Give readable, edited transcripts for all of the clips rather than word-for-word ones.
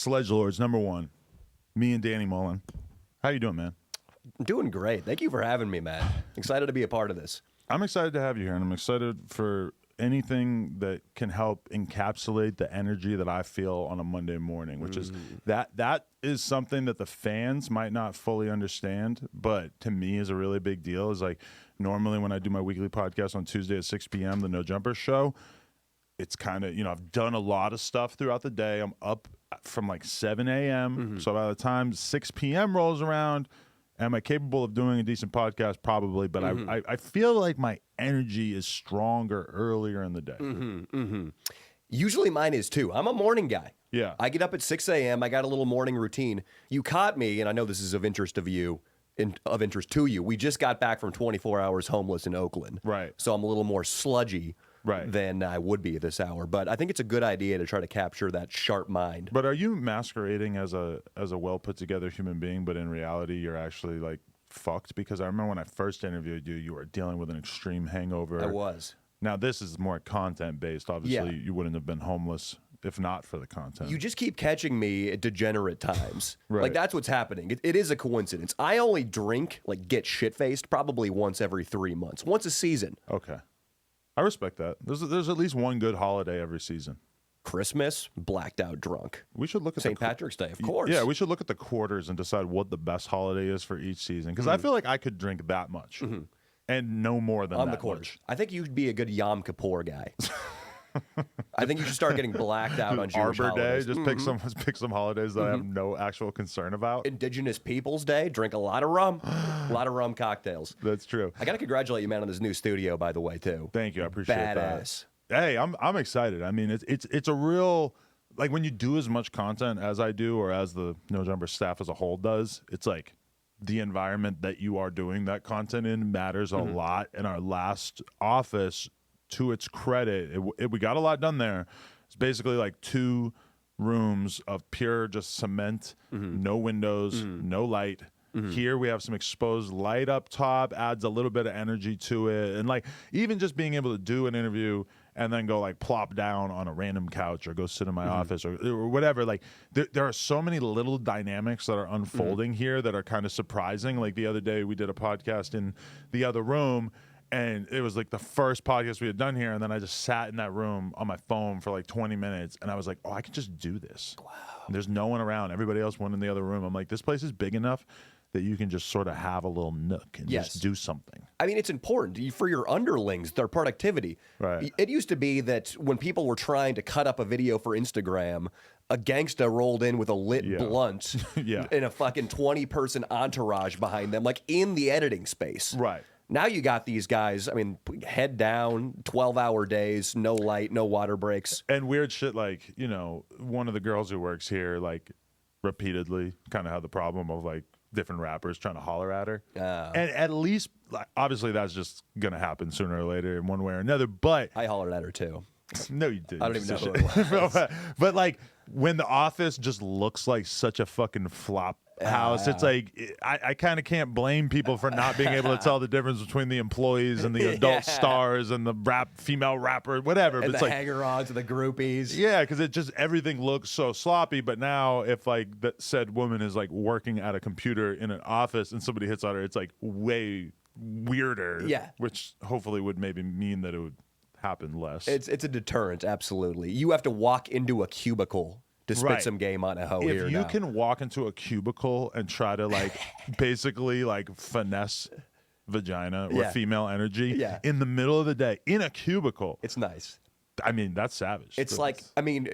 Sledgelords, number one. Me and Danny Mullen. How you doing, man? I'm doing great. Thank you for having me, man. Excited to be a part of this. I'm excited to have you here, and I'm excited for anything that can help encapsulate the energy that I feel on a Monday morning, which is that is something that the fans might not fully understand, but to me is a really big deal. Is like normally when I do my weekly podcast on Tuesday at 6 p.m., the No Jumper Show, it's kind of, I've done a lot of stuff throughout the day. I'm up from like 7 a.m. So by the time 6 p.m. rolls around, am I capable of doing a decent podcast? Probably, but I feel like my energy is stronger earlier in the day. Usually mine is too. I'm a morning guy. Yeah. I get up at 6 a.m. I got a little morning routine. You caught me, and I know this is of interest to you. We just got back from 24 hours homeless in Oakland. Right. So I'm a little more sludgy than I would be this hour. But I think it's a good idea to try to capture that sharp mind. But are you masquerading as a well put together human being, but in reality you're actually like fucked? Because I remember when I first interviewed you, you were dealing with an extreme hangover. I was. Now this is more content based. Obviously, you wouldn't have been homeless if not for the content. You just keep catching me at degenerate times. Like, that's what's happening. It is a coincidence. I only drink, like, get shit-faced probably once every 3 months. Once a season. Okay. I respect that. There's at least one good holiday every season. Christmas, blacked out drunk. We should look at St. Patrick's Day, of course. Yeah, we should look at the quarters and decide what the best holiday is for each season. Because I feel like I could drink that much. And no more than on that the quarters. much. I think you'd be a good Yom Kippur guy. I think you should start getting blacked out on Jewish Arbor holidays. Day, just pick some holidays that I have no actual concern about. Indigenous Peoples Day, drink a lot of rum. A lot of rum cocktails. That's true. I got to congratulate you, man, on this new studio, by the way, too. Thank you. I appreciate Badass. that. Hey, I'm excited. I mean, it's a real, like, when you do as much content as I do, or as the No Jumper staff as a whole does, it's like the environment that you are doing that content in matters a lot. In our last office, to its credit, we got a lot done there. It's basically like 2 rooms of pure just cement, no windows, no light. Here we have some exposed light up top, adds a little bit of energy to it. And like even just being able to do an interview and then go like plop down on a random couch or go sit in my office or whatever. Like there are so many little dynamics that are unfolding here that are kind of surprising. Like the other day we did a podcast in the other room, and it was like the first podcast we had done here. And then I just sat in that room on my phone for like 20 minutes. And I was like, oh, I could just do this. Wow. And there's no one around. Everybody else went in the other room. I'm like, this place is big enough that you can just sort of have a little nook and just do something. I mean, it's important for your underlings, their productivity. Right. It used to be that when people were trying to cut up a video for Instagram, a gangsta rolled in with a lit blunt and a fucking 20-person entourage behind them, like in the editing space. Right. Now you got these guys, I mean, head down, 12-hour days, no light, no water breaks. And weird shit like, one of the girls who works here, like, repeatedly kind of had the problem of, like, different rappers trying to holler at her. And at least, like, obviously that's just going to happen sooner or later in one way or another, but... I hollered at her, too. No, you didn't. I don't even know who it was. But, like, when the office just looks like such a fucking flop house, it's like I kind of can't blame people for not being able to tell the difference between the employees and the adult stars and the female rapper, whatever. And but the it's hanger-ons and the groupies. Yeah, because it just everything looks so sloppy. But now, if like that said woman is like working at a computer in an office and somebody hits on her, it's like way weirder. Yeah, which hopefully would maybe mean that it would happen less. It's a deterrent, absolutely. You have to walk into a cubicle to spit some game on a hoe here If you can walk into a cubicle and try to like basically like finesse vagina or female energy in the middle of the day in a cubicle, it's nice. I mean, that's savage. It's like, I mean,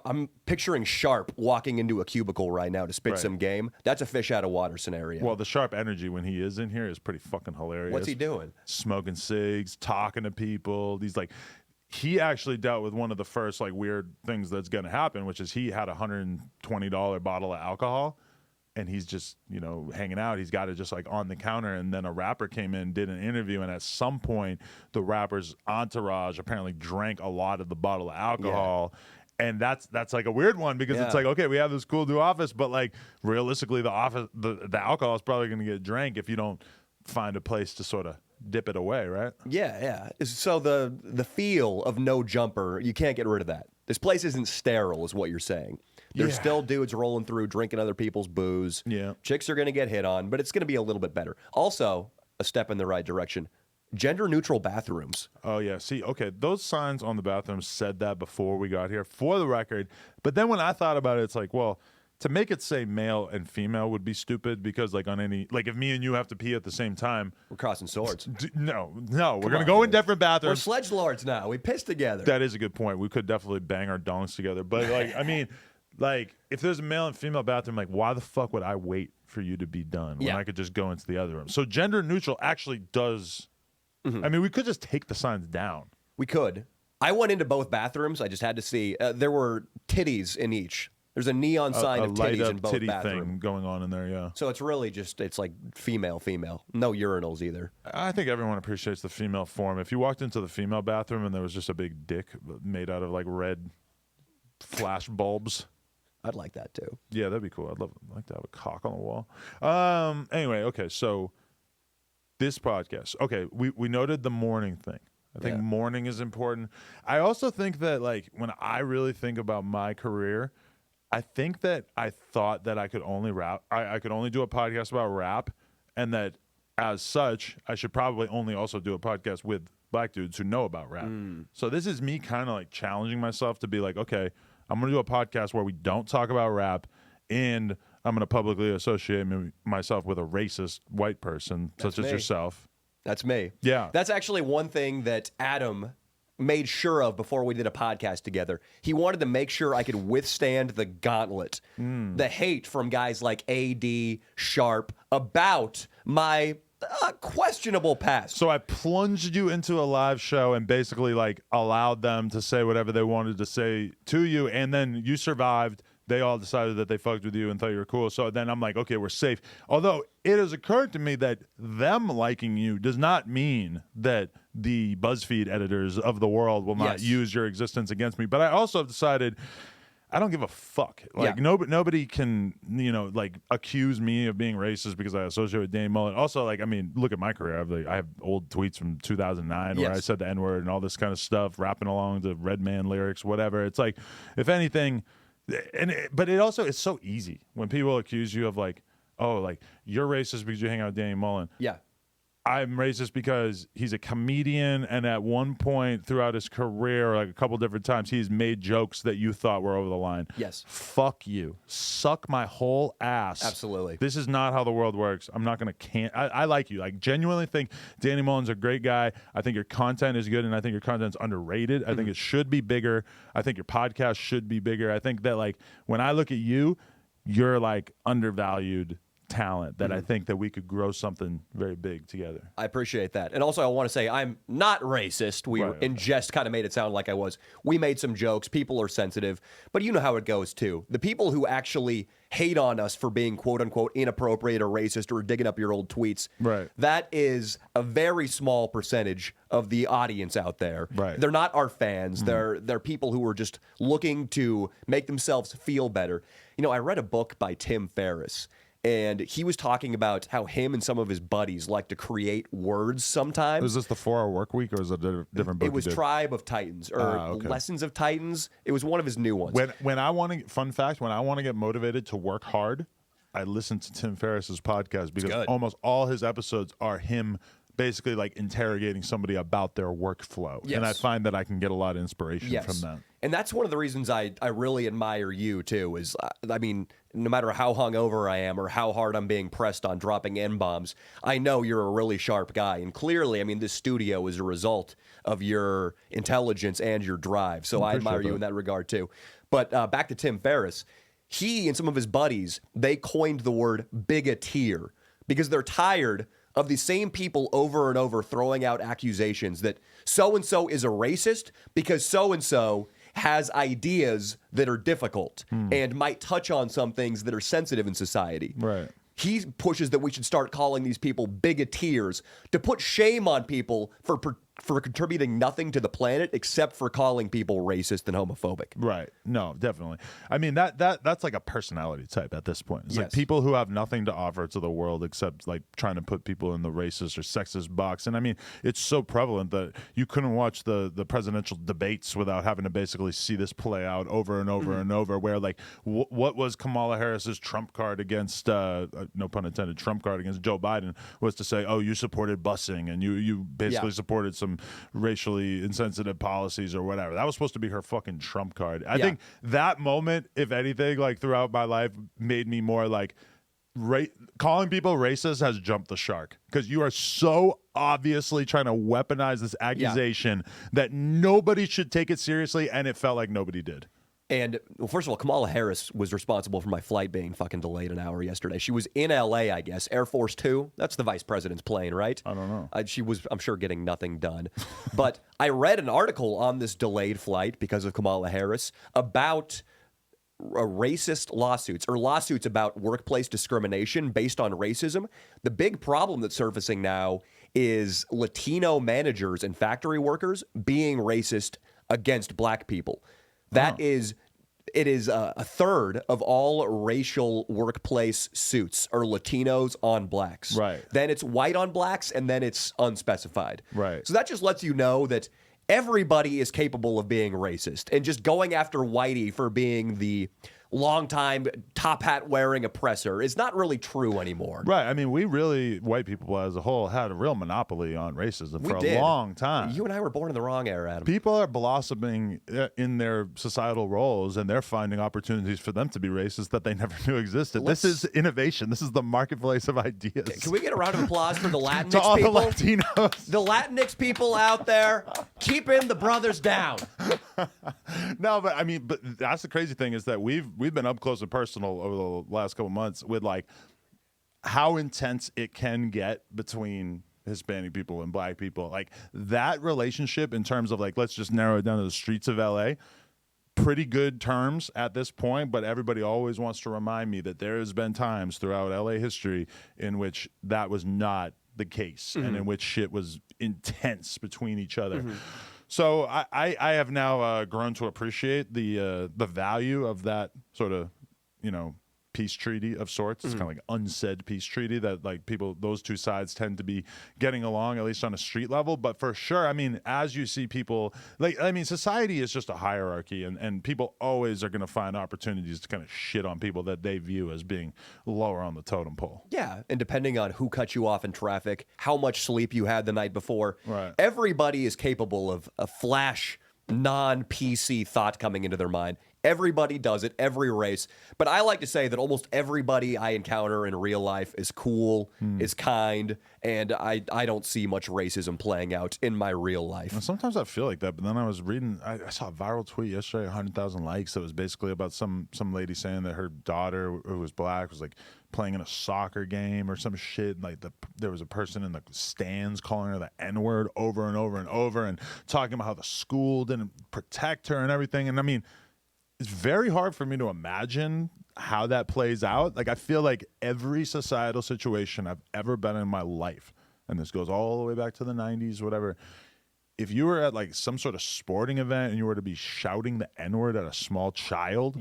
I'm picturing Sharp walking into a cubicle right now to spit some game. That's a fish out of water scenario. Well, the Sharp energy when he is in here is pretty fucking hilarious. What's he doing? Smoking cigs, talking to people. These like... He actually dealt with one of the first like weird things that's going to happen, which is he had a $120 bottle of alcohol, and he's just hanging out. He's got it just like on the counter, and then a rapper came in, did an interview, and at some point the rapper's entourage apparently drank a lot of the bottle of alcohol. And that's like a weird one because it's like, okay, we have this cool new office, but like realistically, the alcohol is probably going to get drank if you don't find a place to sort of dip it away, right? Yeah. So the feel of No Jumper, you can't get rid of that. This place isn't sterile, is what you're saying. There's still dudes rolling through, drinking other people's booze. Yeah. Chicks are going to get hit on, but it's going to be a little bit better. Also, a step in the right direction. Gender-neutral bathrooms. Oh, yeah. See, okay, those signs on the bathrooms said that before we got here, for the record. But then when I thought about it, it's like, well, to make it say male and female would be stupid because, like, on any, like, if me and you have to pee at the same time, we're crossing swords. No, we're going to go in different bathrooms. We're Sledgelords now. We piss together. That is a good point. We could definitely bang our dongs together. But, like, I mean, like, if there's a male and female bathroom, like, why the fuck would I wait for you to be done when I could just go into the other room? So gender neutral actually does. I mean, we could just take the signs down. We could. I went into both bathrooms. I just had to see. There were titties in each. There's a neon sign of titties in both bathrooms. Thing going on in there, yeah. So it's really just, it's like female. No urinals either. I think everyone appreciates the female form. If you walked into the female bathroom and there was just a big dick made out of like red flash bulbs. I'd like that too. Yeah, that'd be cool. I'd like to have a cock on the wall. Anyway, okay, so this podcast. Okay, we noted the morning thing. I think morning is important. I also think that, like, when I really think about my career, I think that I thought that I could only rap. I could only do a podcast about rap, and that as such, I should probably only also do a podcast with black dudes who know about rap. So this is me kind of like challenging myself to be like, okay, I'm going to do a podcast where we don't talk about rap, and I'm going to publicly associate myself with a racist white person such as yourself. That's me. Yeah. That's actually one thing that Adam made sure of before we did a podcast together. He wanted to make sure I could withstand the gauntlet, the hate from guys like AD, Sharp, about my questionable past. So I plunged you into a live show and basically like allowed them to say whatever they wanted to say to you, and then you survived. They all decided that they fucked with you and thought you were cool. So then I'm like, okay, we're safe. Although it has occurred to me that them liking you does not mean that the BuzzFeed editors of the world will not use your existence against me. But I also have decided I don't give a fuck. Like nobody can, like accuse me of being racist because I associate with Danny Mullen. Also, like, I mean, look at my career. I have old tweets from 2009 where I said the N-word and all this kind of stuff, rapping along to Redman lyrics, whatever. It's like, if anything, but it also, it's so easy when people accuse you of like, oh, like you're racist because you hang out with Danny Mullen. Yeah. I'm racist because he's a comedian, and at one point throughout his career, like a couple different times, he's made jokes that you thought were over the line. Yes. Fuck you. Suck my whole ass. Absolutely. This is not how the world works. I'm not going to I like you. I genuinely think Danny Mullen's a great guy. I think your content is good, and I think your content's underrated. I think it should be bigger. I think your podcast should be bigger. I think that, like, when I look at you, you're like undervalued talent that I think that we could grow something very big together. I appreciate that. And also I want to say I'm not racist. We in jest kind of made it sound like I was. We made some jokes. People are sensitive. But you know how it goes too. The people who actually hate on us for being quote unquote inappropriate or racist or digging up your old tweets. Right. That is a very small percentage of the audience out there. Right. They're not our fans. They're people who are just looking to make themselves feel better. You know, I read a book by Tim Ferriss, and he was talking about how him and some of his buddies like to create words sometimes. Is this the 4-Hour Work Week, or is it a different book? It was Tribe of Titans, or Lessons of Titans. It was one of his new ones. When I want to, fun fact, when I want to get motivated to work hard, I listen to Tim Ferriss's podcast because almost all his episodes are him basically like interrogating somebody about their workflow. Yes. And I find that I can get a lot of inspiration from that. And that's one of the reasons I really admire you too, is, I mean, no matter how hungover I am or how hard I'm being pressed on dropping N-bombs, I know you're a really sharp guy. And clearly, I mean, this studio is a result of your intelligence and your drive. So I admire you in that regard too. But back to Tim Ferriss, he and some of his buddies, they coined the word bigoteer because they're tired of the same people over and over throwing out accusations that so-and-so is a racist because so-and-so has ideas that are difficult and might touch on some things that are sensitive in society. Right. He pushes that we should start calling these people bigoteers to put shame on people for for contributing nothing to the planet except for calling people racist and homophobic. Right. No, definitely. I mean, that's like a personality type at this point. It's Yes. like people who have nothing to offer to the world except like trying to put people in the racist or sexist box. And I mean, it's so prevalent that you couldn't watch the presidential debates without having to basically see this play out over and over and over, where like what was Kamala Harris's trump card against, no pun intended, trump card against Joe Biden was to say, oh, you supported busing and you basically supported some racially insensitive policies or whatever. That was supposed to be her fucking trump card. I think that moment, if anything, like throughout my life, made me more like calling people racist has jumped the shark, because you are so obviously trying to weaponize this accusation that nobody should take it seriously, and it felt like nobody did. And, well, first of all, Kamala Harris was responsible for my flight being fucking delayed an hour yesterday. She was in L.A., I guess, Air Force 2. That's the vice president's plane, right? I don't know. She was, I'm sure, getting nothing done. But I read an article on this delayed flight because of Kamala Harris about racist lawsuits, or lawsuits about workplace discrimination based on racism. The big problem that's surfacing now is Latino managers and factory workers being racist against black people. It is a third of all racial workplace suits are Latinos on blacks. Right. Then it's white on blacks, and then it's unspecified. Right. So that just lets you know that everybody is capable of being racist, and just going after Whitey for being the longtime top hat wearing oppressor is not really true anymore. Right. I mean, we really, white people as a whole, had a real monopoly on racism for a long time. You and I were born in the wrong era, Adam. People are blossoming in their societal roles, and they're finding opportunities for them to be racist that they never knew existed. This is innovation. This is the marketplace of ideas. Can we get a round of applause for the Latinx to all people? the Latinos. The Latinx people out there, keeping the brothers down. No, but I mean, but that's the crazy thing, is that we've been up close and personal over the last couple months with like how intense it can get between Hispanic people and black people. Like that relationship, in terms of like, let's just narrow it down to the streets of LA, pretty good terms at this point, but everybody always wants to remind me that there has been times throughout LA history in which that was not the case, and in which shit was intense between each other. So I have now grown to appreciate the value of that sort of, peace treaty of sorts. It's kind of like unsaid peace treaty that like people, those two sides tend to be getting along, at least on a street level. But for sure, I mean, as you see people, society is just a hierarchy, and people always are going to find opportunities to kind of shit on people that they view as being lower on the totem pole. Yeah, and depending on who cut you off in traffic, how much sleep you had the night before, right, everybody is capable of a flash, non-PC thought coming into their mind. Everybody does it, every race. But I like to say that almost everybody I encounter in real life is cool, is kind, and I don't see much racism playing out in my real life. And sometimes I feel like that, but then I was reading, I saw a viral tweet yesterday, 100,000 likes, that was basically about some lady saying that her daughter, who was black, was like playing in a soccer game or some shit. Like there was a person in the stands calling her the N-word over and over and over, and talking about how the school didn't protect her and everything. And I mean, it's very hard for me to imagine how that plays out. Like, I feel like every societal situation I've ever been in my life, and this goes all the way back to the 90s, whatever, if you were at like some sort of sporting event and you were to be shouting the N-word at a small child,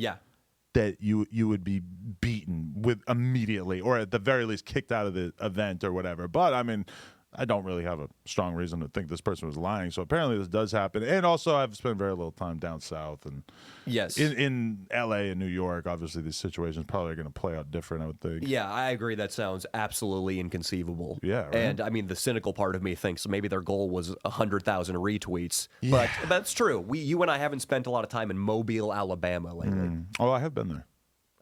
that you would be beaten with immediately, or at the very least kicked out of the event or whatever. But I mean, I don't really have a strong reason to think this person was lying. So apparently this does happen. And also, I've spent very little time down south, and in LA and New York, obviously these situations probably are going to play out different, I would think. Yeah, I agree. That sounds absolutely inconceivable. Yeah, right? And I mean, the cynical part of me thinks maybe their goal was 100,000 retweets. But that's true. You and I haven't spent a lot of time in Mobile, Alabama lately. Oh, I have been there.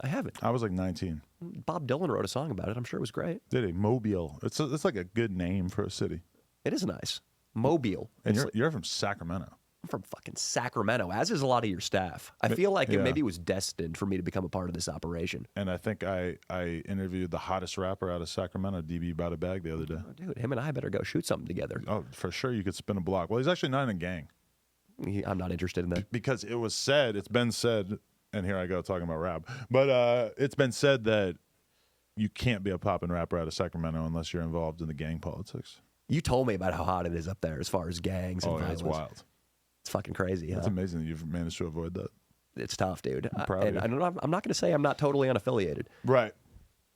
I haven't. I was like 19. Bob Dylan wrote a song about it. I'm sure it was great. Did he? Mobile. It's like a good name for a city. It is nice. Mobile. And you're from Sacramento. I'm from fucking Sacramento, as is a lot of your staff. I feel like it maybe was destined for me to become a part of this operation. And I think I interviewed the hottest rapper out of Sacramento, DB Bada Bag, the other day. Oh, dude, him and I better go shoot something together. Oh, for sure you could spin a block. Well, he's actually not in a gang. I'm not interested in that. Because it's been said, and here I go talking about rap, but it's been said that you can't be a poppin' rapper out of Sacramento unless you're involved in the gang politics. You told me about how hot it is up there as far as gangs and violence. It's wild. It's fucking crazy. It's amazing that you've managed to avoid that. It's tough, dude. I'm proud of you. I'm not going to say I'm not totally unaffiliated. Right.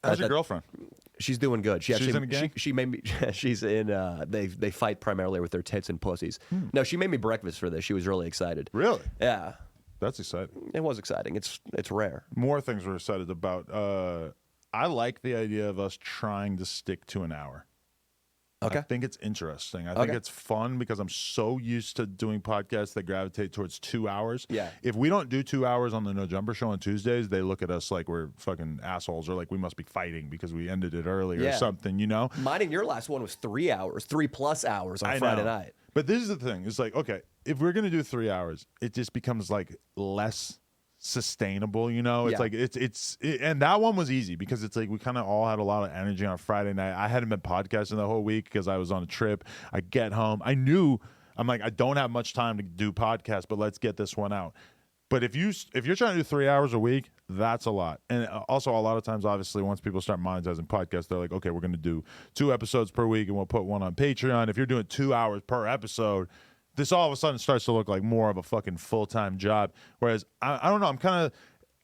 How's your girlfriend? She's doing good. She's in a gang? She made me. She's in. They fight primarily with their tits and pussies. No, she made me breakfast for this. She was really excited. Really? Yeah. That's exciting. It was exciting. It's rare. More things we're excited about. I like the idea of us trying to stick to an hour. Okay. I think it's interesting. I think it's fun because I'm so used to doing podcasts that gravitate towards 2 hours. Yeah. If we don't do 2 hours on the No Jumper Show on Tuesdays, they look at us like we're fucking assholes, or like we must be fighting because we ended it early or something, you know? Mine and your last one was 3 hours, 3+ hours on Friday night. But this is the thing. It's like, okay, if we're going to do 3 hours, it just becomes like less sustainable, you know? It's like and that one was easy because it's like we kind of all had a lot of energy on Friday night. I hadn't been podcasting the whole week because I was on a trip. I get home, I'm like, I don't have much time to do podcasts, but let's get this one out. But if you're trying to do 3 hours a week, that's a lot. And also a lot of times, obviously, once people start monetizing podcasts, they're like, okay, we're going to do 2 episodes per week and we'll put one on Patreon. If you're doing 2 hours per episode, this all of a sudden starts to look like more of a fucking full-time job. Whereas, I don't know,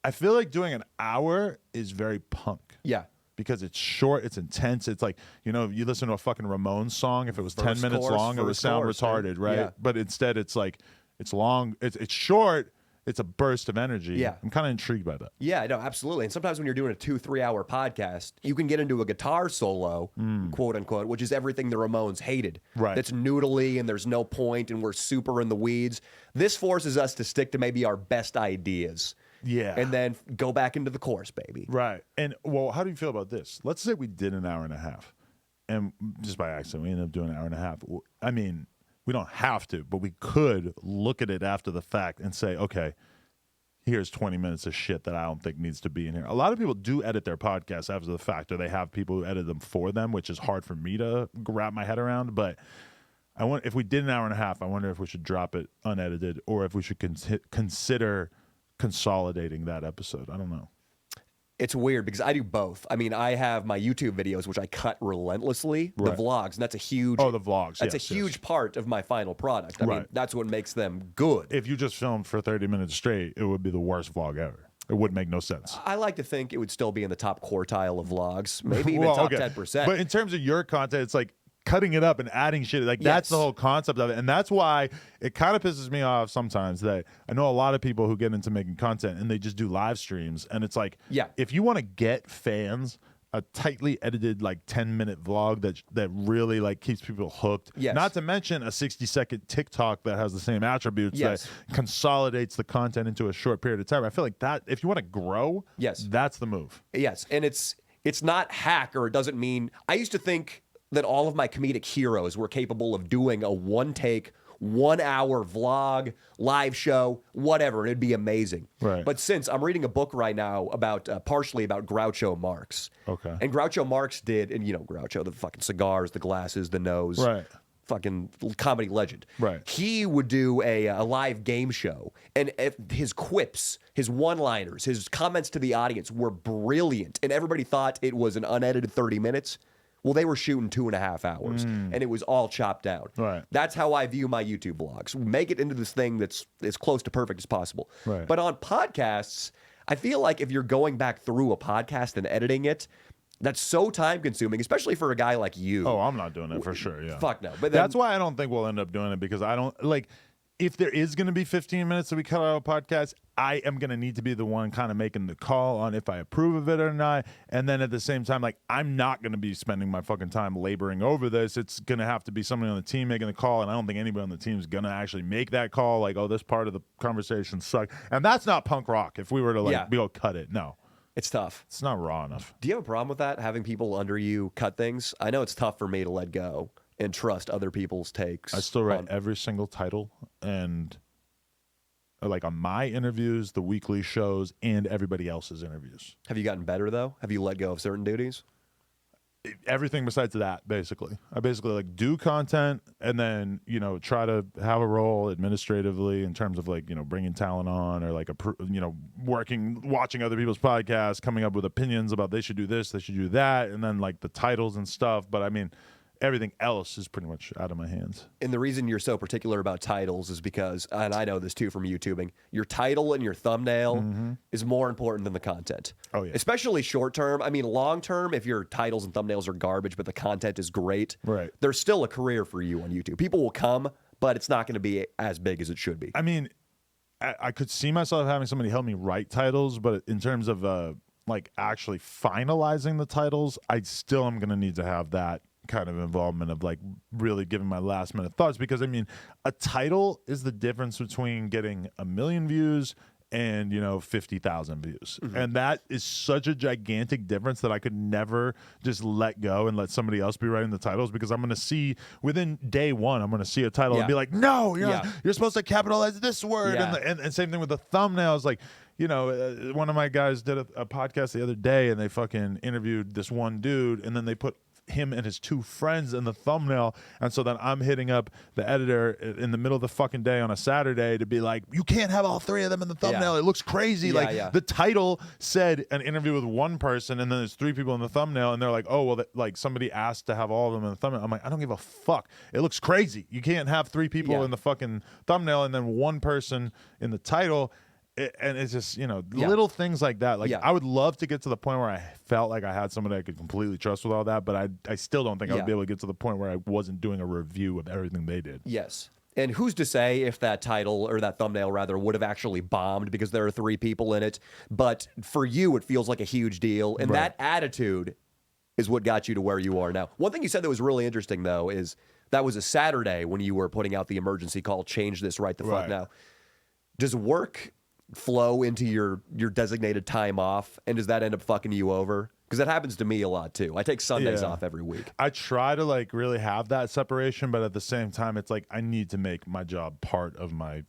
I feel like doing an hour is very punk. Yeah. Because it's short, it's intense. It's like, you know, you listen to a fucking Ramones song, if it was 10 minutes long, it would sound retarded, right? Yeah. But instead, it's like, it's long, it's short, it's a burst of energy. Yeah. I'm kind of intrigued by that. Yeah, no, absolutely. And sometimes when you're doing a 2-3 hour podcast, you can get into a guitar solo, quote unquote, which is everything the Ramones hated. Right. That's noodly and there's no point and we're super in the weeds. This forces us to stick to maybe our best ideas. Yeah. And then go back into the chorus, baby. Right. And, well, how do you feel about this? Let's say we did an hour and a half. And just by accident, we ended up doing an hour and a half. I mean, we don't have to, but we could look at it after the fact and say, okay, here's 20 minutes of shit that I don't think needs to be in here. A lot of people do edit their podcasts after the fact, or they have people who edit them for them, which is hard for me to wrap my head around. But if we did an hour and a half, I wonder if we should drop it unedited or if we should consider consolidating that episode. I don't know. It's weird because I do both. I mean, I have my YouTube videos, which I cut relentlessly, the vlogs, and that's a huge... Oh, the vlogs, That's a huge part of my final product. I mean, that's what makes them good. If you just filmed for 30 minutes straight, it would be the worst vlog ever. It would make no sense. I like to think it would still be in the top quartile of vlogs, maybe even top 10%. But in terms of your content, it's like cutting it up and adding shit, like that's the whole concept of it. And that's why it kind of pisses me off sometimes that I know a lot of people who get into making content and they just do live streams, and it's like, if you want to get fans, a tightly edited like 10-minute vlog that really like keeps people hooked, not to mention a 60-second TikTok that has the same attributes that consolidates the content into a short period of time. I feel like that if you want to grow, that's the move. And it's not hack, or it doesn't mean... I used to think that all of my comedic heroes were capable of doing a one-take, 1 hour vlog, live show, whatever, and it'd be amazing. Right. But since I'm reading a book right now about, partially about Groucho Marx. Okay. And Groucho Marx did, and you know Groucho, the fucking cigars, the glasses, the nose. Right. Fucking comedy legend. Right. He would do a live game show, and his quips, his one-liners, his comments to the audience were brilliant, and everybody thought it was an unedited 30 minutes. Well, they were shooting 2.5 hours, and it was all chopped down. Right. That's how I view my YouTube vlogs. Make it into this thing that's as close to perfect as possible. Right. But on podcasts, I feel like if you're going back through a podcast and editing it, that's so time-consuming, especially for a guy like you. Oh, I'm not doing it for sure, yeah. Fuck no. But that's why I don't think we'll end up doing it, because I don't, like, if there is going to be 15 minutes that we cut out of a podcast, I am going to need to be the one kind of making the call on if I approve of it or not. And then at the same time, like, I'm not going to be spending my fucking time laboring over this. It's going to have to be somebody on the team making the call, and I don't think anybody on the team is going to actually make that call, like, oh, this part of the conversation sucked. And that's not punk rock if we were to, like, be able to cut it. No. It's tough. It's not raw enough. Do you have a problem with that, having people under you cut things? I know it's tough for me to let go and trust other people's takes. I still write every single title, and like on my interviews, the weekly shows, and everybody else's interviews. Have you gotten better, though? Have you let go of certain duties? Everything besides that, basically. I basically like do content and then, you know, try to have a role administratively in terms of like, you know, bringing talent on, or like, you know, watching other people's podcasts, coming up with opinions about they should do this, they should do that, and then like the titles and stuff. But I mean, everything else is pretty much out of my hands. And the reason you're so particular about titles is because, and I know this too from YouTubing, your title and your thumbnail is more important than the content. Oh, yeah. Especially short term. I mean, long term, if your titles and thumbnails are garbage, but the content is great, right, there's still a career for you on YouTube. People will come, but it's not going to be as big as it should be. I mean, I could see myself having somebody help me write titles, but in terms of like actually finalizing the titles, I still am going to need to have that kind of involvement of like really giving my last minute thoughts, because I mean, a title is the difference between getting 1 million views and 50,000 views, and that is such a gigantic difference that I could never just let go and let somebody else be writing the titles, because I'm going to see within day one, I'm going to see a title and be like, no, you're supposed to capitalize this word, and same thing with the thumbnails, like. One of my guys did a podcast the other day, and they fucking interviewed this one dude, and then they put him and his 2 friends in the thumbnail, and so then I'm hitting up the editor in the middle of the fucking day on a Saturday to be like, you can't have all 3 of them in the thumbnail. It looks crazy. The title said an interview with one person, and then there's 3 people in the thumbnail, and they're like, oh, well, like somebody asked to have all of them in the thumbnail. I'm like, I don't give a fuck. It looks crazy. You can't have 3 people in the fucking thumbnail and then 1 person in the title. And it's just, little things like that. Like, I would love to get to the point where I felt like I had somebody I could completely trust with all that, but I still don't think I would be able to get to the point where I wasn't doing a review of everything they did. Yes. And who's to say if that title, or that thumbnail rather, would have actually bombed because there are 3 people in it. But for you, it feels like a huge deal. And that attitude is what got you to where you are now. One thing you said that was really interesting, though, is that was a Saturday when you were putting out the emergency call, change this right the fuck now. Does work flow into your designated time off, and does that end up fucking you over? Because that happens to me a lot too. I take Sundays off every week. I try to like really have that separation, but at the same time, it's like I need to make my job part of my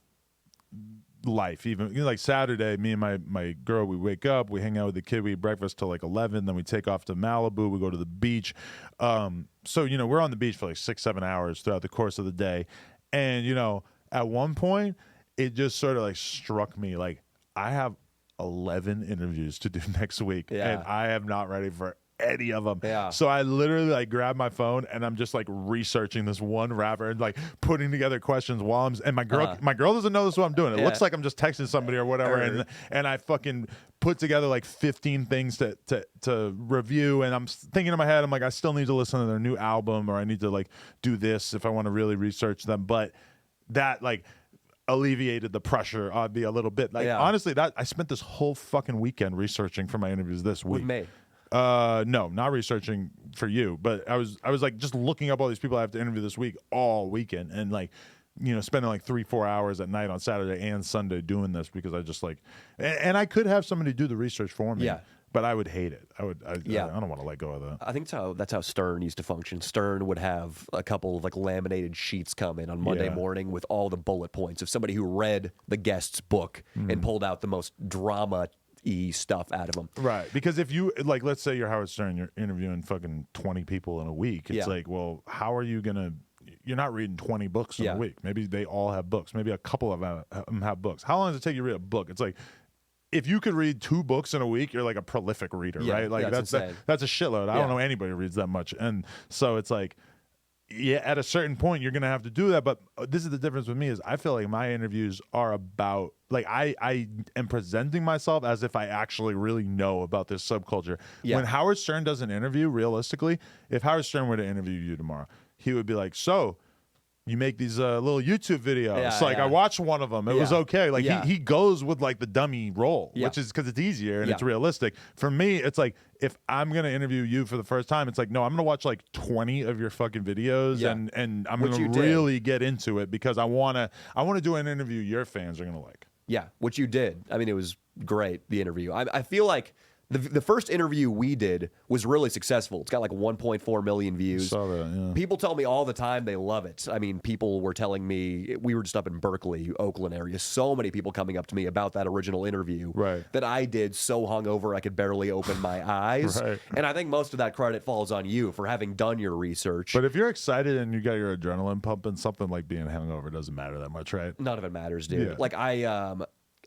life. Even like Saturday, me and my girl, we wake up, we hang out with the kid, we eat breakfast till like 11, then we take off to Malibu, we go to the beach. So we're on the beach for like 6-7 hours throughout the course of the day, and at one point, it just sort of like struck me like I have 11 interviews to do next week, and I am not ready for any of them. So I literally like grab my phone and I'm just like researching this one rapper and like putting together questions while and my girl doesn't know this is what I'm doing. It looks like I'm just texting somebody or whatever, and I fucking put together like 15 things to review, and I'm thinking in my head, I'm like, I still need to listen to their new album, or I need to like do this if I want to really research them. But that like alleviated the pressure on me a little bit. Like honestly, that I spent this whole fucking weekend researching for my interviews this week. With me? No, not researching for you, but I was like just looking up all these people I have to interview this week all weekend, and like spending like 3-4 hours at night on Saturday and Sunday doing this, because I just like, and I could have somebody do the research for me. But I would hate it. I don't want to let go of that. I think that's how Stern used to function. Stern would have a couple of like laminated sheets come in on Monday morning with all the bullet points of somebody who read the guest's book and pulled out the most drama-y stuff out of them. Right. Because if you, like, let's say you're Howard Stern, you're interviewing fucking 20 people in a week. It's like, well, how are you going to, you're not reading 20 books in a week. Maybe they all have books. Maybe a couple of them have books. How long does it take you to read a book? It's like, if you could read 2 books in a week, you're like a prolific reader, right? Like that's a shitload. I don't know anybody who reads that much. And so it's like, at a certain point, you're going to have to do that. But this is the difference with me, is I feel like my interviews are about, like, I am presenting myself as if I actually really know about this subculture. When Howard Stern does an interview, realistically, if Howard Stern were to interview you tomorrow, he would be like, so you make these little YouTube videos. I watched one of them. It was okay. Like he goes with like the dummy role, which is because it's easier and it's realistic. For me, it's like, if I'm going to interview you for the first time, it's like, no, I'm going to watch like 20 of your fucking videos and I'm going to really get into it, because I want to do an interview your fans are going to like. Yeah, which you did. I mean, it was great, the interview. I feel like the first interview we did was really successful. It's got like 1.4 million views. Saw that, People tell me all the time they love it. I mean, people were telling me, we were just up in Berkeley, Oakland area, so many people coming up to me about that original interview that I did so hungover I could barely open my eyes. And I think most of that credit falls on you for having done your research. But if you're excited and you got your adrenaline pumping, something like being hungover doesn't matter that much, right? None of it matters, dude. Like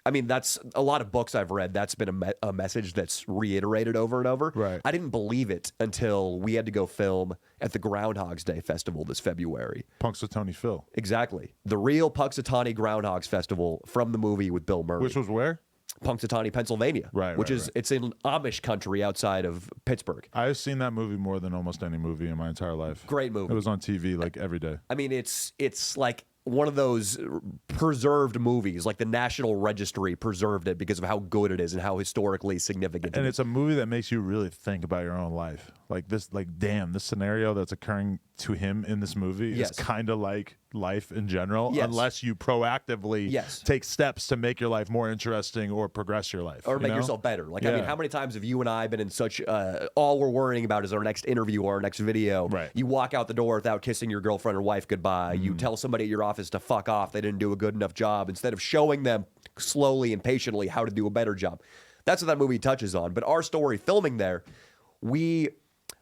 I mean, that's a lot of books I've read. That's been a message that's reiterated over and over. Right. I didn't believe it until we had to go film at the Groundhog's Day Festival this February. Punxsutawney Phil. Exactly. The real Punxsutawney Groundhogs Festival from the movie with Bill Murray. Which was where? Punxsutawney, Pennsylvania. Right. It's in Amish country outside of Pittsburgh. I've seen that movie more than almost any movie in my entire life. Great movie. It was on TV like every day. I mean, it's like one of those preserved movies, like the National Registry preserved it because of how good it is and how historically significant it is. And it's a movie that makes you really think about your own life. Like this, like, damn, this scenario that's occurring to him in this movie is kind of like life in general, unless you proactively take steps to make your life more interesting or progress your life. Or make yourself better. Like, I mean, how many times have you and I been in such, all we're worrying about is our next interview or our next video. Right. You walk out the door without kissing your girlfriend or wife goodbye. You tell somebody at your office to fuck off. They didn't do a good enough job. Instead of showing them slowly and patiently how to do a better job. That's what that movie touches on. But our story filming there,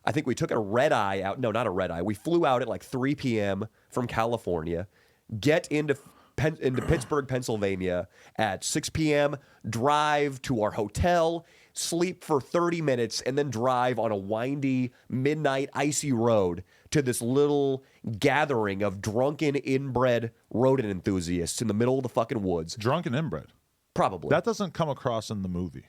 I think we took a red eye out. No, not a red eye. We flew out at like 3 p.m. from California, get into Pittsburgh, Pennsylvania at 6 p.m., drive to our hotel, sleep for 30 minutes, and then drive on a windy, midnight, icy road to this little gathering of drunken, inbred rodent enthusiasts in the middle of the fucking woods. Drunken inbred? Probably. That doesn't come across in the movie.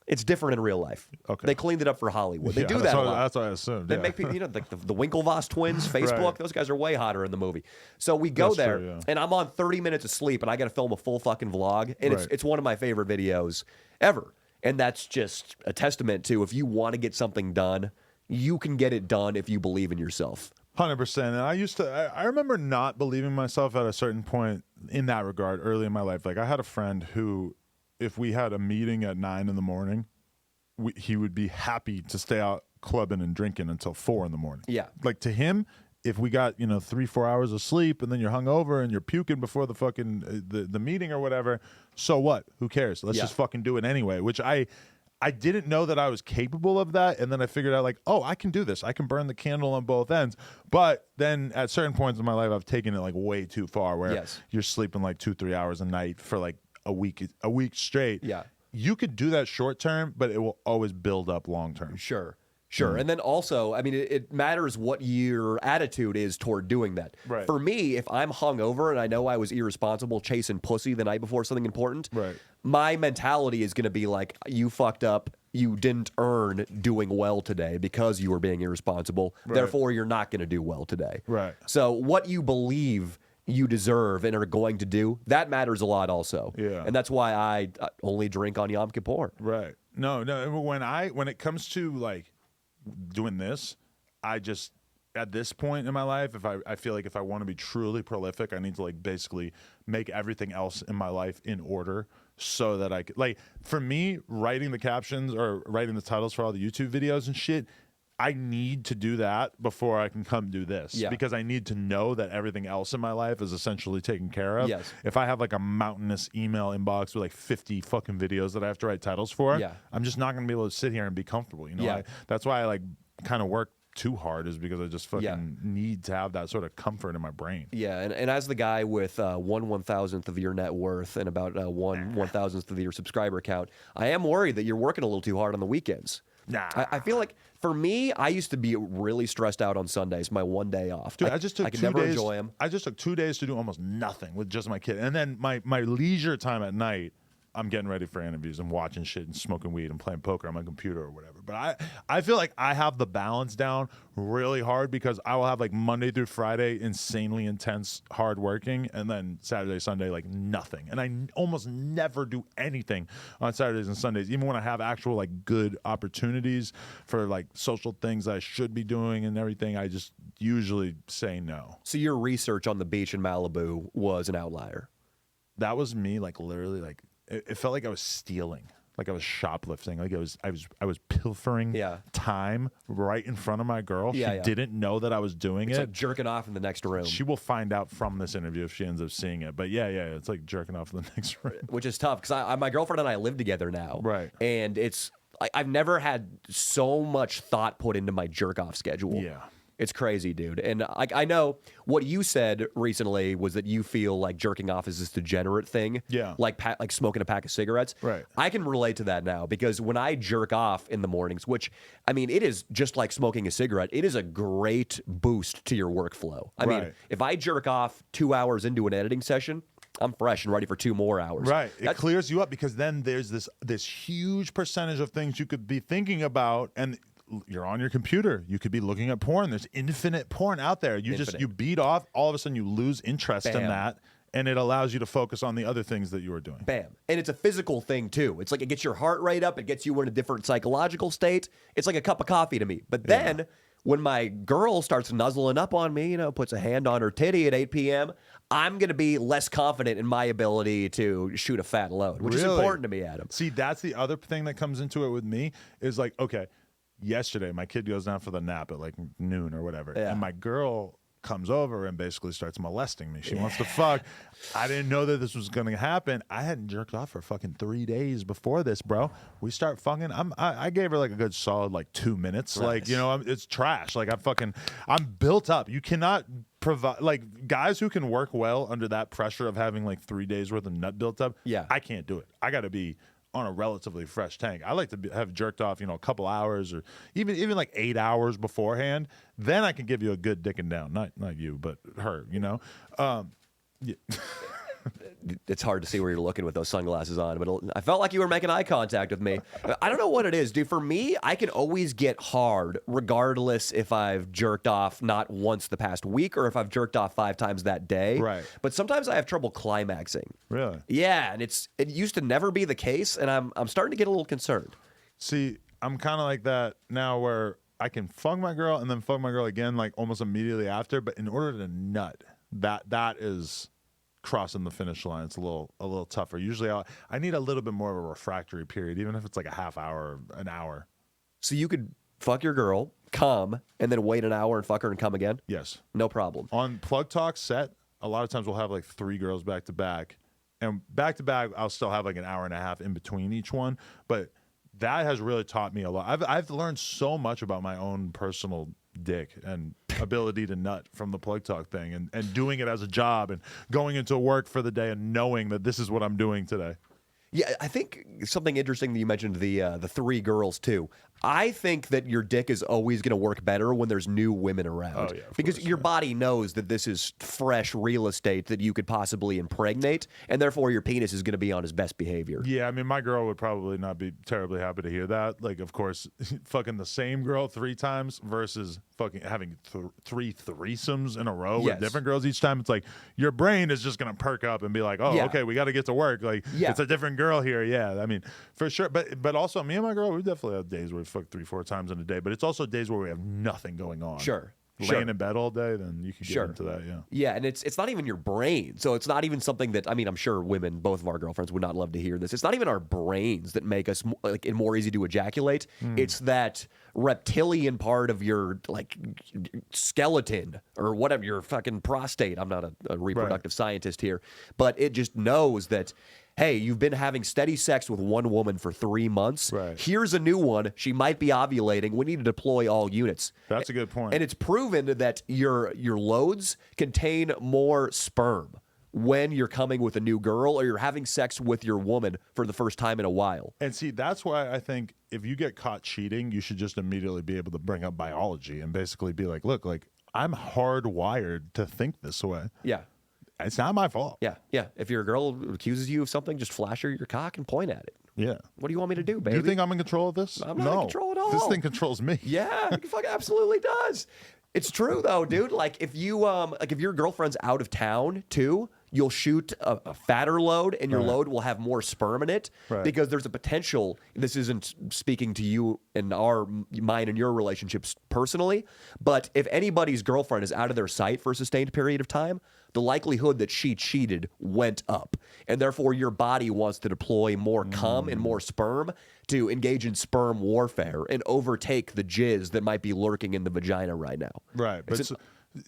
It's different in real life. Okay. They cleaned it up for Hollywood. They do that a lot. That's what I assumed. They make people, like the Winklevoss twins, Facebook, those guys are way hotter in the movie. So we go there, and I'm on 30 minutes of sleep, and I got to film a full fucking vlog, and it's one of my favorite videos ever. And that's just a testament to, if you want to get something done, you can get it done if you believe in yourself. 100%. And I remember not believing myself at a certain point in that regard early in my life. Like, I had a friend who, if we had a meeting at 9 in the morning, he would be happy to stay out clubbing and drinking until 4 in the morning. Yeah. Like, to him, if we got, 3-4 hours of sleep and then you're hungover and you're puking before the fucking the meeting or whatever, so what? Who cares? Let's just fucking do it anyway. Which I didn't know that I was capable of that, and then I figured out, like, oh, I can do this. I can burn the candle on both ends. But then at certain points in my life, I've taken it like way too far, where you're sleeping like 2-3 hours a night for like a week straight. Yeah. You could do that short term, but it will always build up long term. Sure. And then also, I mean, it matters what your attitude is toward doing that. Right. For me, if I'm hungover and I know I was irresponsible chasing pussy the night before something important, my mentality is going to be like, you fucked up. You didn't earn doing well today because you were being irresponsible. Therefore, you're not going to do well today. Right. So what you believe you deserve and are going to do, that matters a lot also. Yeah. And that's why I only drink on Yom Kippur. Right. No. When it comes to like doing this, I just, at this point in my life, I feel like if I want to be truly prolific, I need to like basically make everything else in my life in order, so that I could, like, for me, writing the captions or writing the titles for all the YouTube videos and shit, I need to do that before I can come do this, because I need to know that everything else in my life is essentially taken care of. Yes. If I have like a mountainous email inbox with like 50 fucking videos that I have to write titles for, I'm just not going to be able to sit here and be comfortable. That's why I like kind of work too hard, is because I just fucking need to have that sort of comfort in my brain. Yeah, and as the guy with 1/1000th of your net worth and about 1/1000th of your subscriber count, I am worried that you're working a little too hard on the weekends. Nah. I feel like, for me, I used to be really stressed out on Sundays, my one day off. Dude, I just took I could 2 never days. enjoy them. I just took 2 days to do almost nothing with just my kid. And then my leisure time at night, I'm getting ready for interviews and watching shit and smoking weed and playing poker on my computer or whatever. But I feel like I have the balance down really hard, because I will have like Monday through Friday insanely intense hard working, and then Saturday, Sunday like nothing. And I almost never do anything on Saturdays and Sundays, even when I have actual like good opportunities for like social things that I should be doing and everything. I just usually say no. So your research on the beach in Malibu was an outlier. That was me, like, literally, like, it felt like I was stealing, like I was shoplifting, like I was pilfering time right in front of my girl. She didn't know that I was doing It's it. like jerking off in the next room. She will find out from this interview if she ends up seeing it. But it's like jerking off in the next room, which is tough, because my girlfriend and I live together now, right? And it's I've never had so much thought put into my jerk off schedule. Yeah. It's crazy, dude. And I know what you said recently was that you feel like jerking off is this degenerate thing. Yeah. Like smoking a pack of cigarettes. Right. I can relate to that now because when I jerk off in the mornings, which, I mean, it is just like smoking a cigarette, it is a great boost to your workflow. I mean, if I jerk off 2 hours into an editing session, I'm fresh and ready for 2 more hours. Right. It clears you up because then there's this huge percentage of things you could be thinking about, and you're on your computer. You could be looking at porn. There's infinite porn out there. You beat off. All of a sudden, you lose interest in that, and it allows you to focus on the other things that you were doing. Bam. And it's a physical thing, too. It's like it gets your heart rate up. It gets you in a different psychological state. It's like a cup of coffee to me. But then when my girl starts nuzzling up on me, puts a hand on her titty at 8 p.m., I'm going to be less confident in my ability to shoot a fat load, which is important to me, Adam. See, that's the other thing that comes into it with me is like, okay, yesterday my kid goes down for the nap at like noon or whatever, and my girl comes over and basically starts molesting me. She wants to fuck. I didn't know that this was going to happen. I hadn't jerked off for fucking 3 days before this, bro. We start fucking. I gave her like a good solid like 2 minutes. Nice. Like, it's trash. Like I'm built up. You cannot provide, like, guys who can work well under that pressure of having like 3 days worth of nut built up. Yeah, I can't do it. I got to be on a relatively fresh tank. I like to have jerked off, a couple hours or even like 8 hours beforehand. Then I can give you a good dicking down. Not you, but her, Yeah. It's hard to see where you're looking with those sunglasses on, but I felt like you were making eye contact with me. I don't know what it is, dude. For me, I can always get hard regardless if I've jerked off not once the past week or if I've jerked off 5 times that day. Right. But sometimes I have trouble climaxing. Really? Yeah, and it used to never be the case, and I'm starting to get a little concerned. See, I'm kind of like that now where I can fuck my girl and then fuck my girl again like almost immediately after, but in order to nut, that is crossing the finish line. It's a little tougher. Usually I need a little bit more of a refractory period, even if it's like a half hour, an hour. So you could fuck your girl, come, and then wait an hour and fuck her and come again? Yes. No problem. On Plug Talk set, a lot of times we'll have like 3 girls back to back. And back to back, I'll still have like an hour and a half in between each one. But that has really taught me a lot. I've learned so much about my own personal dick and ability to nut from the Plug Talk thing and doing it as a job and going into work for the day and knowing that this is what I'm doing today. Yeah, I think something interesting that you mentioned, the 3 girls too. I think that your dick is always going to work better when there's new women around. Oh, yeah, because your body knows that this is fresh real estate that you could possibly impregnate, and therefore your penis is going to be on his best behavior. Yeah, I mean, my girl would probably not be terribly happy to hear that. Like, of course, fucking the same girl 3 times versus fucking having 3 threesomes in a row with different girls each time. It's like your brain is just going to perk up and be like, oh, okay, we got to get to work. Like, it's a different girl here. Yeah, I mean, for sure. But also, me and my girl, we definitely have days where we fuck 3-4 times in a day. But it's also days where we have nothing going on. Sure. Laying in bed all day, then you can get into that, Yeah, and it's not even your brain. So it's not even something that, I mean, I'm sure women, both of our girlfriends would not love to hear this. It's not even our brains that make us like more easy to ejaculate. It's that reptilian part of your like skeleton or whatever, your fucking prostate. I'm not a reproductive scientist here, but it just knows that, hey, you've been having steady sex with one woman for 3 months. Right. Here's a new one. She might be ovulating. We need to deploy all units. That's a good point. And it's proven that your loads contain more sperm when you're coming with a new girl or you're having sex with your woman for the first time in a while. And see, that's why I think if you get caught cheating, you should just immediately be able to bring up biology and basically be like, look, like I'm hardwired to think this way. Yeah. It's not my fault. Yeah, yeah. If your girl accuses you of something, just flash her your cock and point at it. Yeah. What do you want me to do, baby? Do you think I'm in control of this? I'm not in control at all. This thing controls me. Yeah, it fucking absolutely does. It's true though, dude. Like if you if your girlfriend's out of town too, you'll shoot a fatter load and your load will have more sperm in it because there's a potential. This isn't speaking to you and mine and your relationships personally, but if anybody's girlfriend is out of their sight for a sustained period of time, the likelihood that she cheated went up. And therefore your body wants to deploy more cum and more sperm to engage in sperm warfare and overtake the jizz that might be lurking in the vagina right now. Right. But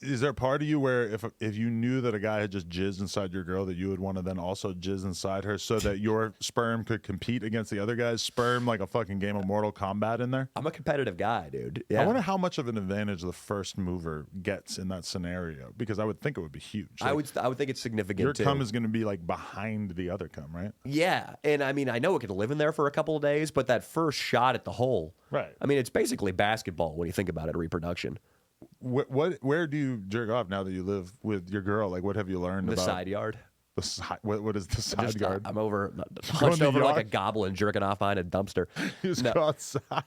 Is there a part of you where if you knew that a guy had just jizzed inside your girl, that you would want to then also jizz inside her so that your sperm could compete against the other guy's sperm like a fucking game of Mortal Kombat in there? I'm a competitive guy, dude. Yeah. I wonder how much of an advantage the first mover gets in that scenario, because I would think it would be huge. Like, I would think it's significant. Your too. cum is going to be like behind the other cum, right? Yeah, and I mean, I know it could live in there for a couple of days, but that first shot at the hole, right? I mean, it's basically basketball when you think about it, reproduction. Where do you jerk off now that you live with your girl? Like, what have you learned about the side yard? What is the side yard? I'm hunched over like a goblin jerking off behind a dumpster. You just go outside.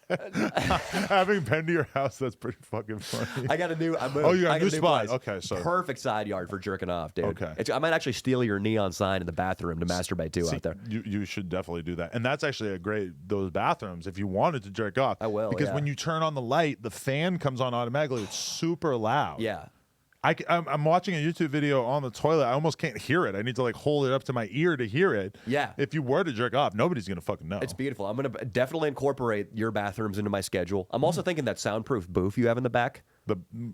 Having been to your house, that's pretty fucking funny. I got a new. Oh, you got a new spot. Place. Okay, so perfect side yard for jerking off, dude. Okay, I might actually steal your neon sign in the bathroom to masturbate to out there. You should definitely do that, and that's actually a great those bathrooms if you wanted to jerk off. I will, because when you turn on the light, the fan comes on automatically. It's super loud. Yeah. I'm watching a YouTube video on the toilet. I almost can't hear it. I need to like hold it up to my ear to hear it. Yeah. If you were to jerk off, nobody's going to fucking know. It's beautiful. I'm going to definitely incorporate your bathrooms into my schedule. I'm also thinking that soundproof booth you have in the back.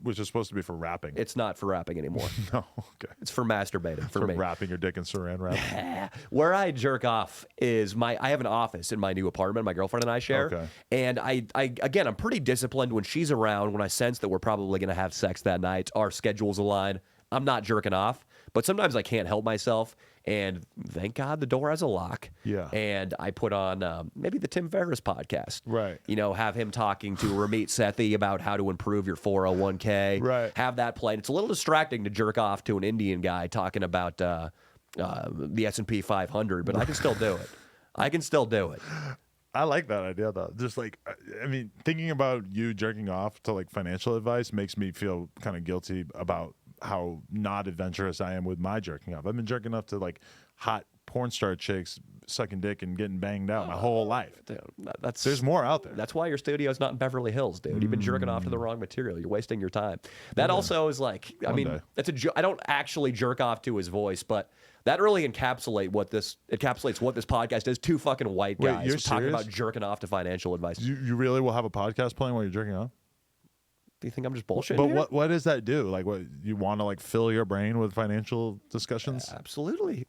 Which is supposed to be for rapping. It's not for rapping anymore. No, okay. It's for masturbating for me. Wrapping your dick in saran wrap. Where I jerk off is I have an office in my new apartment my girlfriend and I share. Okay. And again, I'm pretty disciplined when she's around. When I sense that we're probably going to have sex that night, our schedules align, I'm not jerking off. But sometimes I can't help myself. And thank God the door has a lock. Yeah. And I put on maybe the Tim Ferriss podcast. Right. You know, have him talking to Ramit Sethi about how to improve your 401k. Right. Have that played. It's a little distracting to jerk off to an Indian guy talking about the S&P 500, but I can still do it. I can still do it. I like that idea, though. Just like, I mean, thinking about you jerking off to like financial advice makes me feel kind of guilty about how not adventurous I am with my jerking off. I've been jerking off to like hot porn star chicks sucking dick and getting banged out my whole life. Dude, there's more out there. That's why your studio's not in Beverly Hills, dude. You've been jerking off to the wrong material. You're wasting your time. That also is like, I mean, that's I don't actually jerk off to his voice, but that really encapsulates what this podcast is. Two fucking white guys you're talking serious? about jerking off to financial advice. You really will have a podcast playing while you're jerking off? Do you think I'm just bullshitting? But here? what does that do? Like, what you want to like fill your brain with financial discussions? Absolutely.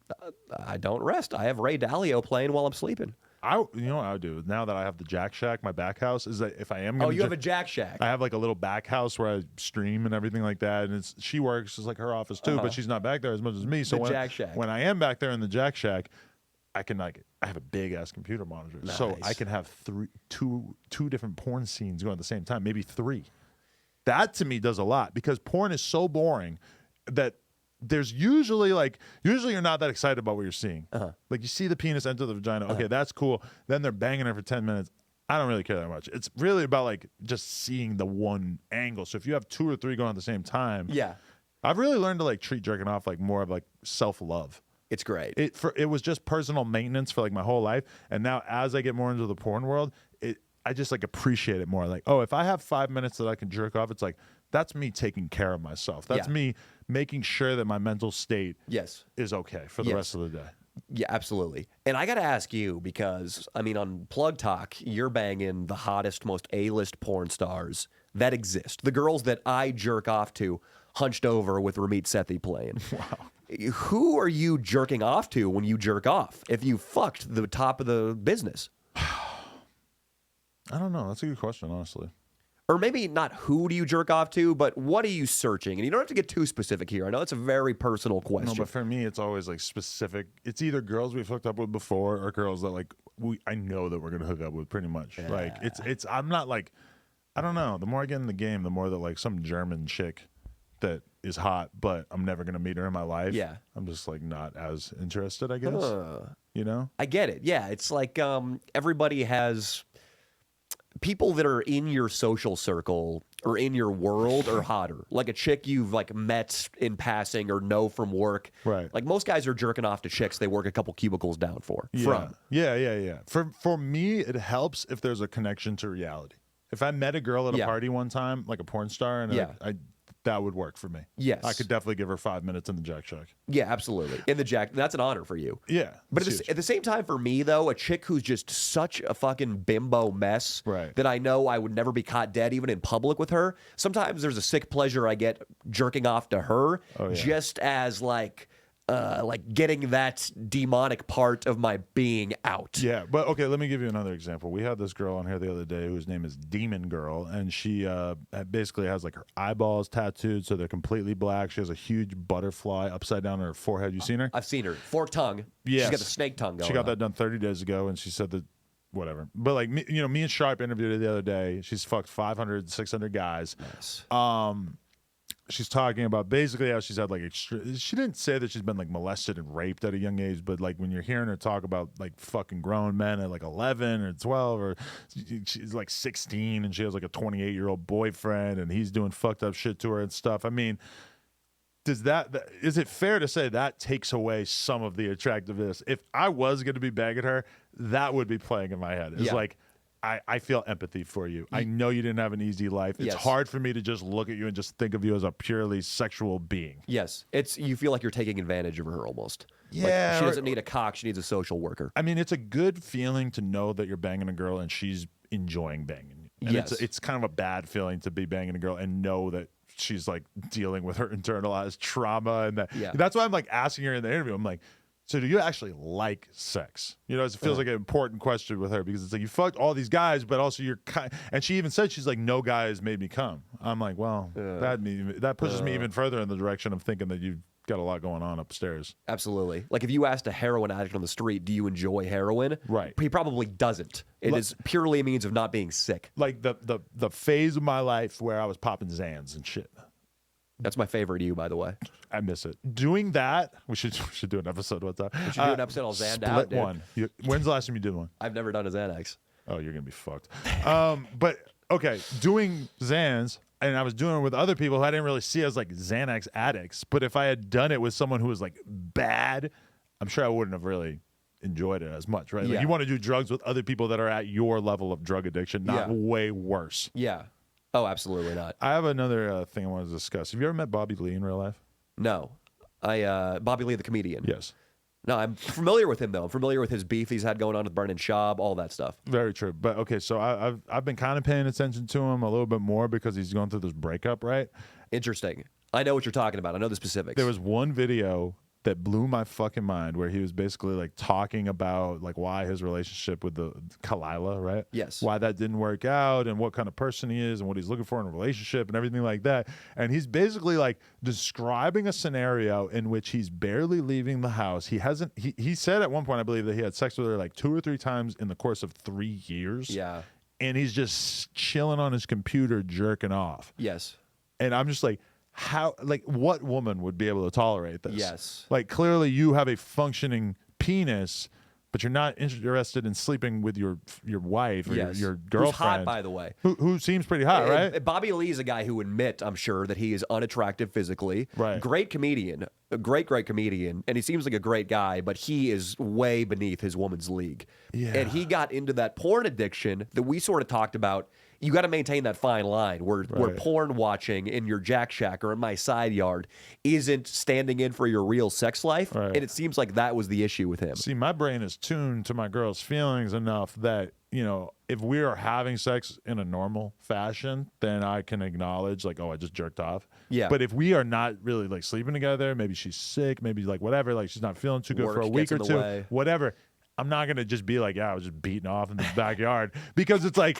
I don't rest. I have Ray Dalio playing while I'm sleeping. You know what I would do now that I have the Jack Shack, my back house, is that if I am gonna you have a Jack Shack. I have like a little back house where I stream and everything like that, and she works, it's like her office too, but she's not back there as much as me. So Jack Shack. When I am back there in the Jack Shack, I have a big ass computer monitor, so I can have two different porn scenes going at the same time, maybe three. That to me does a lot, because porn is so boring that there's usually you're not that excited about what you're seeing. Like you see the penis enter the vagina. Okay, that's cool. Then they're banging her for 10 minutes. I don't really care that much. It's really about like just seeing the one angle. So if you have two or three going at the same time, I've really learned to like treat jerking off like more of like self-love. It's great. It was just personal maintenance for like my whole life, and now as I get more into the porn world, I just like appreciate it more. Like, oh, if I have 5 minutes that I can jerk off, it's like that's me taking care of myself. That's me making sure that my mental state is okay for the rest of the day. Yeah, absolutely. And I got to ask you, because I mean, on Plug Talk, you're banging the hottest, most A-list porn stars that exist. The girls that I jerk off to, hunched over with Ramit Sethi playing. Wow. Who are you jerking off to when you jerk off? If you fucked the top of the business. I don't know. That's a good question, honestly. Or maybe not who do you jerk off to, but what are you searching? And you don't have to get too specific here. I know it's a very personal question. No, but for me, it's always like specific. It's either girls we've hooked up with before or girls that like I know that we're gonna hook up with pretty much. Yeah. Like it's I'm not like, I don't know. The more I get in the game, the more that like some German chick that is hot, but I'm never gonna meet her in my life. Yeah, I'm just like not as interested, I guess. You know? I get it. Yeah, it's like everybody has. People that are in your social circle or in your world are hotter. Like a chick you've like met in passing or know from work. Right. Like most guys are jerking off to chicks they work a couple cubicles down for. Yeah. For me, it helps if there's a connection to reality. If I met a girl at a party one time, like a porn star, and that would work for me. Yes. I could definitely give her 5 minutes in the Jack Shack. Yeah, absolutely. In the Jack, that's an honor for you. Yeah. But at the same time, for me, though, a chick who's just such a fucking bimbo mess that I know I would never be caught dead even in public with her, sometimes there's a sick pleasure I get jerking off to her just as like getting that demonic part of my being out. Yeah, but okay, let me give you another example. We had this girl on here the other day whose name is Demon Girl, and she basically has like her eyeballs tattooed so they're completely black. She has a huge butterfly upside down on her forehead. You seen her? I've seen her. Forked tongue. Yes. She's got the snake tongue going She got that done 30 days ago, and she said that whatever. But like me, me and Sharp interviewed her the other day. She's fucked 500, 600 guys. Nice. She's talking about basically how she's had like she didn't say that she's been like molested and raped at a young age, but like when you're hearing her talk about like fucking grown men at like 11 or 12, or she's like 16 and she has like a 28-year-old boyfriend and he's doing fucked up shit to her and stuff. I mean, is it fair to say that takes away some of the attractiveness? If I was going to be banging her, that would be playing in my head. It's like, I feel empathy for you. I know you didn't have an easy life. It's hard for me to just look at you and just think of you as a purely sexual being. Yes. You feel like you're taking advantage of her almost. Yeah. Like she doesn't need a cock. She needs a social worker. I mean, it's a good feeling to know that you're banging a girl and she's enjoying banging you. And it's kind of a bad feeling to be banging a girl and know that she's like dealing with her internalized trauma. And that's why I'm like asking her in the interview. I'm like, so do you actually like sex? It feels like an important question with her because it's like you fucked all these guys, but also you're kind. And she even said she's like, no guy has made me come. I'm like, well, that pushes me even further in the direction of thinking that you've got a lot going on upstairs. Absolutely. Like if you asked a heroin addict on the street, do you enjoy heroin? Right. He probably doesn't. It is purely a means of not being sick. Like the phase of my life where I was popping Xans and shit. That's my favorite of you, by the way. I miss it. Doing that, we should do an episode one time. We should do an episode on Xanax. Split one. When's the last time you did one? I've never done a Xanax. Oh, you're gonna be fucked. But okay, doing Xans, and I was doing it with other people who I didn't really see as like Xanax addicts. But if I had done it with someone who was like bad, I'm sure I wouldn't have really enjoyed it as much, right? Like you want to do drugs with other people that are at your level of drug addiction, not way worse. Yeah. Oh, absolutely not. I have another thing I want to discuss. Have you ever met Bobby Lee in real life? No. Bobby Lee, the comedian. Yes. No, I'm familiar with him, though. I'm familiar with his beef he's had going on with Brendan Schaub, all that stuff. Very true. But, okay, so I've been kind of paying attention to him a little bit more because he's going through this breakup, right? Interesting. I know what you're talking about. I know the specifics. There was one video that blew my fucking mind where he was basically like talking about like why his relationship with the Kalila, right? Yes. Why that didn't work out and what kind of person he is and what he's looking for in a relationship and everything like that. And he's basically like describing a scenario in which he's barely leaving the house. He said at one point, I believe, that he had sex with her like 2 or 3 times in the course of 3 years. Yeah. And he's just chilling on his computer jerking off. Yes. And I'm just like, what woman would be able to tolerate this? Yes. Like, clearly you have a functioning penis, but you're not interested in sleeping with your wife or your girlfriend. Who's hot, by the way. Who seems pretty hot, right? Bobby Lee is a guy who would admit, I'm sure, that he is unattractive physically. Right. Great comedian. A great comedian. And he seems like a great guy, but he is way beneath his woman's league. Yeah. And he got into that porn addiction that we sort of talked about. You got to maintain that fine line where porn watching in your Jack Shack or in my side yard isn't standing in for your real sex life. Right. And it seems like that was the issue with him. See, my brain is tuned to my girl's feelings enough that, if we are having sex in a normal fashion, then I can acknowledge like, oh, I just jerked off. Yeah. But if we are not really like sleeping together, maybe she's sick, maybe like whatever, like she's not feeling too good for a week or two, whatever. I'm not going to just be like, yeah, I was just beating off in the backyard because it's like,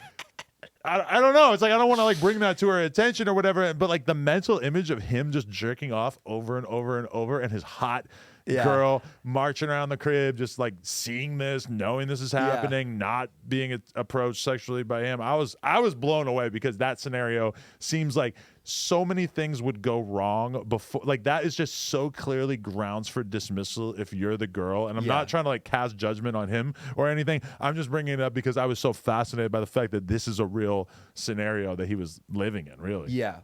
I don't know. It's like I don't want to like bring that to her attention or whatever. But like the mental image of him just jerking off over and over and over, and his hot girl marching around the crib, just like seeing this, knowing this is happening, not being approached sexually by him. I was blown away because that scenario seems like so many things would go wrong before. Like that is just so clearly grounds for dismissal if you're the girl. And I'm not trying to like cast judgment on him or anything. I'm just bringing it up because I was so fascinated by the fact that this is a real scenario that he was living in, really. Yeah.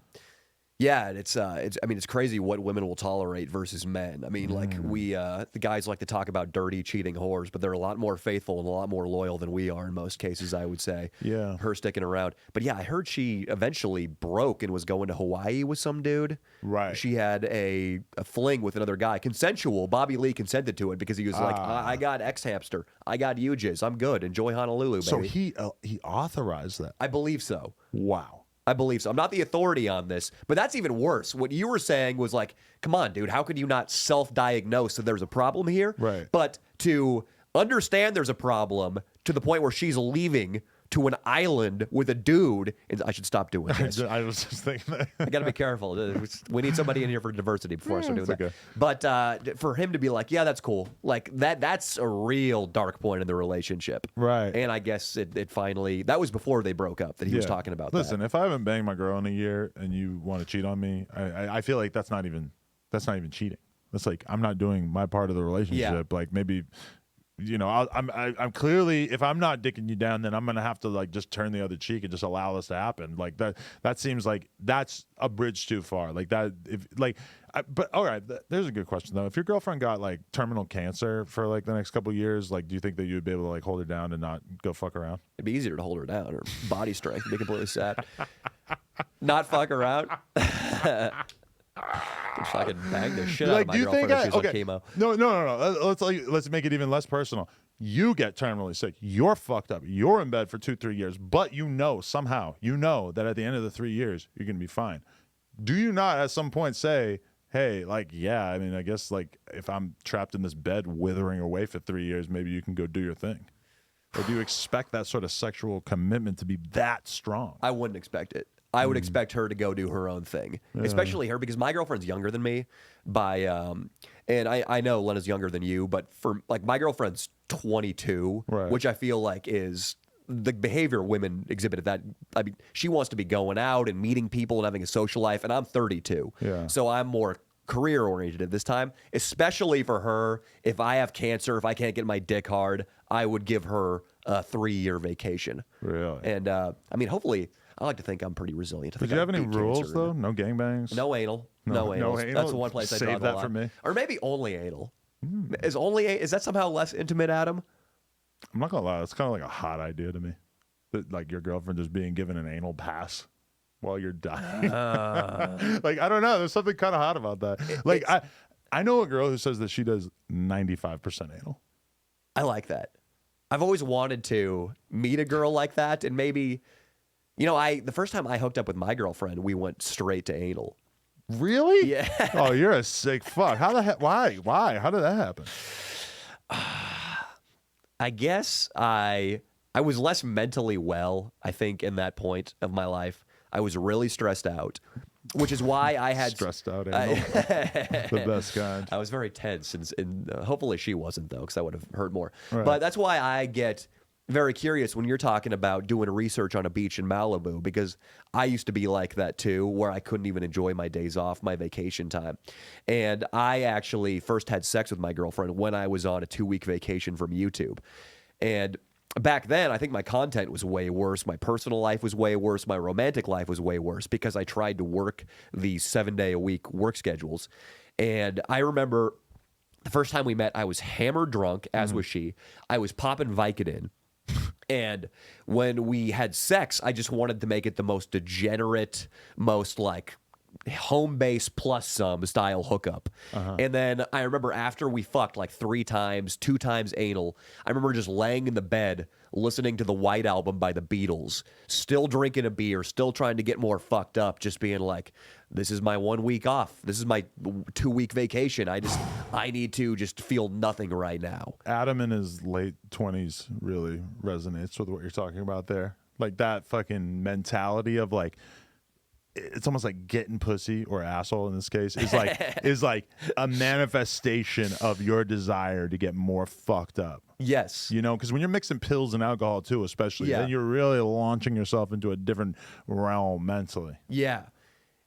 Yeah, it's I mean, it's crazy what women will tolerate versus men. I mean, like the guys like to talk about dirty, cheating whores, but they're a lot more faithful and a lot more loyal than we are in most cases, I would say. Yeah. Her sticking around. But yeah, I heard she eventually broke and was going to Hawaii with some dude. Right. She had a fling with another guy. Consensual. Bobby Lee consented to it because he was like, I got X-Hamster. I got UJIS. I'm good. Enjoy Honolulu, baby. So he authorized that? I believe so. Wow. I believe so. I'm not the authority on this, but that's even worse. What you were saying was like, come on, dude, how could you not self-diagnose that there's a problem here? Right. But to understand there's a problem to the point where she's leaving to an island with a dude, and I should stop doing this. I was just thinking that. I got to be careful. We need somebody in here for diversity before I start doing that. Okay. But for him to be like, yeah, that's cool. Like that's a real dark point in the relationship. Right. And I guess it finally, that was before they broke up that he was talking about. Listen, if I haven't banged my girl in a year and you want to cheat on me, I feel like that's not even cheating. That's like, I'm not doing my part of the relationship. Yeah. Like maybe, you know, I'm clearly, if I'm not dicking you down, then I'm gonna have to like just turn the other cheek and just allow this to happen. Like that seems like that's a bridge too far. Like that, if like, but all right, there's a good question though. If your girlfriend got like terminal cancer for like the next couple of years, like, do you think that you'd be able to like hold her down and not go fuck around? It'd be easier to hold her down. Her body strength would be completely set. Not fuck around. If I could bang the shit out of my girlfriend if she's on chemo. No. Let's make it even less personal. You get terminally sick. You're fucked up. You're in bed for 2-3 years, but you know somehow, that at the end of the 3 years, you're going to be fine. Do you not at some point say, hey, like, yeah, I mean, I guess like if I'm trapped in this bed withering away for 3 years, maybe you can go do your thing? Or do you expect that sort of sexual commitment to be that strong? I wouldn't expect it. I would expect her to go do her own thing, especially her, because my girlfriend's younger than me by, and I know Lena's younger than you, but for like my girlfriend's 22, right, which I feel like is the behavior women exhibit at that. I mean, she wants to be going out and meeting people and having a social life, and I'm 32. Yeah. So I'm more career oriented at this time, especially for her. If I have cancer, if I can't get my dick hard, I would give her a 3-year vacation. Really? And I mean, hopefully, I like to think I'm pretty resilient. Did you have any rules though? No gangbangs? No anal. No anal. That's the one place I draw the line. Save that for me. Or maybe only anal. Is that somehow less intimate, Adam? I'm not gonna lie, it's kind of like a hot idea to me. That like your girlfriend just being given an anal pass while you're dying. Like, I don't know. There's something kind of hot about that. Like, I know a girl who says that she does 95% anal. I like that. I've always wanted to meet a girl like that, and maybe, you know, the first time I hooked up with my girlfriend, we went straight to anal. Really? Yeah. Oh, you're a sick fuck. How the heck? Why? How did that happen? I guess I was less mentally well, I think, in that point of my life. I was really stressed out, which is why I had stressed out. The best kind. I was very tense, and hopefully she wasn't, though, because that would have hurt more. Right. But that's why I get very curious when you're talking about doing research on a beach in Malibu, because I used to be like that too, where I couldn't even enjoy my days off, my vacation time. And I actually first had sex with my girlfriend when I was on a 2-week vacation from YouTube. And back then, I think my content was way worse. My personal life was way worse. My romantic life was way worse because I tried to work these 7-day-a-week work schedules. And I remember the first time we met, I was hammered drunk, as was she. I was popping Vicodin. And when we had sex, I just wanted to make it the most degenerate, most like home base plus some style hookup. And then I remember after we fucked like 3 times, 2 times anal, I remember just laying in the bed listening to the White Album by the Beatles, still drinking a beer, still trying to get more fucked up, just being like, this is my 1 week off. This is my 2-week vacation. I need to just feel nothing right now. Adam in his late 20s really resonates with what you're talking about there. Like that fucking mentality of like, it's almost like getting pussy, or asshole in this case, is like a manifestation of your desire to get more fucked up. Yes. You know, because when you're mixing pills and alcohol too, especially, then you're really launching yourself into a different realm mentally. Yeah.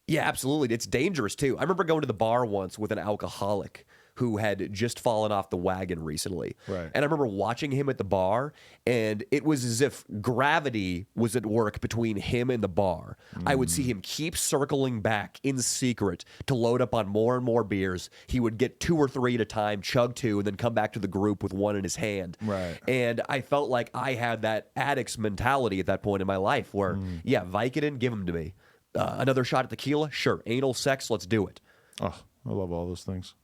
Yeah, absolutely. It's dangerous too. I remember going to the bar once with an alcoholic who had just fallen off the wagon recently. Right. And I remember watching him at the bar, and it was as if gravity was at work between him and the bar. I would see him keep circling back in secret to load up on more and more beers. He would get 2 or 3 at a time, chug 2, and then come back to the group with 1 in his hand. Right. And I felt like I had that addict's mentality at that point in my life where, yeah, Vicodin, give them to me. Another shot at tequila? Sure. Anal sex? Let's do it. Oh, I love all those things.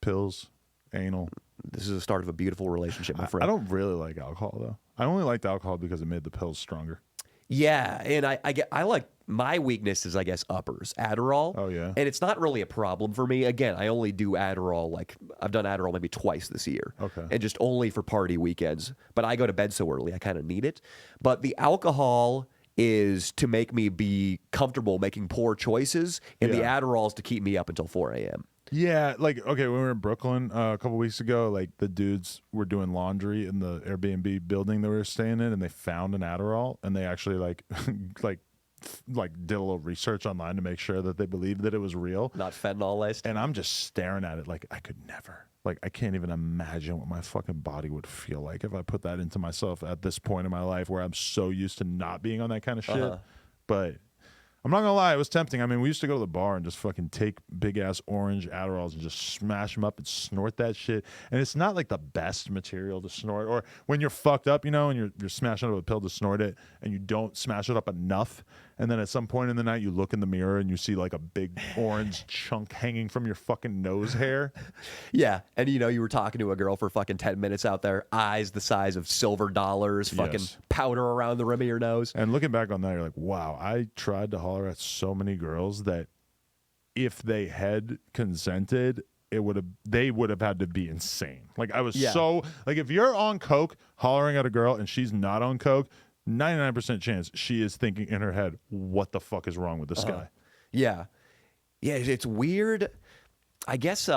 Pills, anal. This is the start of a beautiful relationship, my friend. I don't really like alcohol, though. I only liked alcohol because it made the pills stronger. Yeah, and I like, my weakness is, I guess, uppers, Adderall. Oh, yeah. And it's not really a problem for me. Again, I only do Adderall, like, I've done Adderall maybe twice this year. Okay. And just only for party weekends. But I go to bed so early, I kind of need it. But the alcohol is to make me be comfortable making poor choices, and the Adderall is to keep me up until 4 a.m. Yeah, like, okay, when we were in Brooklyn a couple weeks ago, like, the dudes were doing laundry in the Airbnb building that we were staying in, and they found an Adderall, and they actually, like, did a little research online to make sure that they believed that it was real. Not fentanyl laced. And I'm just staring at it like I could never. Like, I can't even imagine what my fucking body would feel like if I put that into myself at this point in my life where I'm so used to not being on that kind of shit. But I'm not gonna lie, it was tempting. I mean, we used to go to the bar and just fucking take big ass orange Adderalls and just smash them up and snort that shit. And it's not like the best material to snort. Or when you're fucked up, you know, and you're smashing up a pill to snort it, and you don't smash it up enough, and then at some point in the night you look in the mirror and you see like a big orange chunk hanging from your fucking nose hair. Yeah, and you know, you were talking to a girl for fucking 10 minutes out there, eyes the size of silver dollars, fucking powder around the rim of your nose. And looking back on that, you're like, wow, I tried to holler at so many girls that if they had consented, they would have had to be insane. Like, I was so, like, if you're on coke hollering at a girl and she's not on coke, 99% chance she is thinking in her head, what the fuck is wrong with this guy? Yeah. Yeah, it's weird. I guess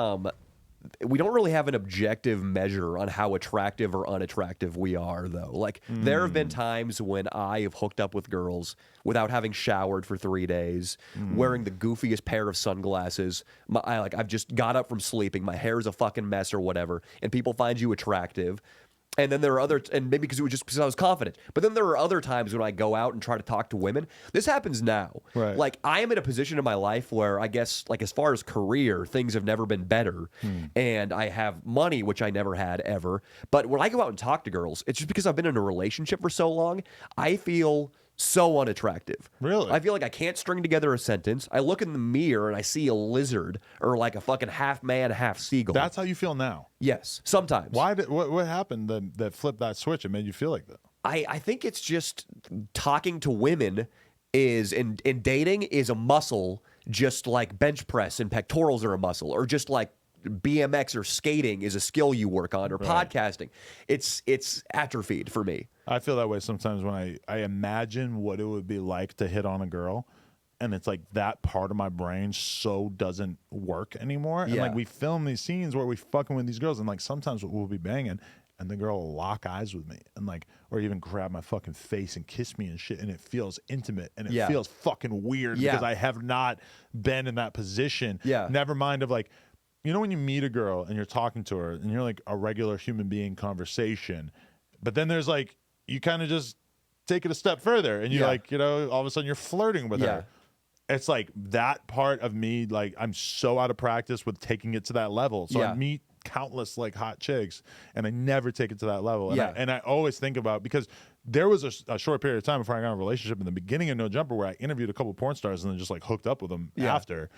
we don't really have an objective measure on how attractive or unattractive we are, though. Like, there have been times when I have hooked up with girls without having showered for 3 days, wearing the goofiest pair of sunglasses. I've just got up from sleeping. My hair's a fucking mess or whatever, and people find you attractive. And then there are and maybe because it was just because I was confident. But then there are other times when I go out and try to talk to women. This happens now. Right. Like, I am in a position in my life where I guess, like, as far as career, things have never been better. And I have money, which I never had ever. But when I go out and talk to girls, it's just because I've been in a relationship for so long, I feel so unattractive. Really? I feel like I can't string together a sentence. I look in the mirror and I see a lizard or like a fucking half man, half seagull. That's how you feel now? Yes, sometimes. What happened that flipped that switch and made you feel like that? I think it's just talking to women is, and dating is a muscle, just like bench press and pectorals are a muscle, or just like BMX or skating is a skill you work on, or podcasting. It's atrophied for me. I feel that way sometimes when I imagine what it would be like to hit on a girl, and it's like that part of my brain so doesn't work anymore. And like, we film these scenes where we fucking with these girls, and like sometimes we'll be banging and the girl will lock eyes with me and like, or even grab my fucking face and kiss me and shit, and it feels intimate and it feels fucking weird because I have not been in that position. Never mind of like, you know, when you meet a girl and you're talking to her and you're like a regular human being conversation, but then there's like, you kind of just take it a step further and you like, you know, all of a sudden you're flirting with her. It's like that part of me, like, I'm so out of practice with taking it to that level. So I meet countless like hot chicks and I never take it to that level. And I always think about, because there was a short period of time before I got in a relationship in the beginning of No Jumper where I interviewed a couple porn stars and then just like hooked up with them after.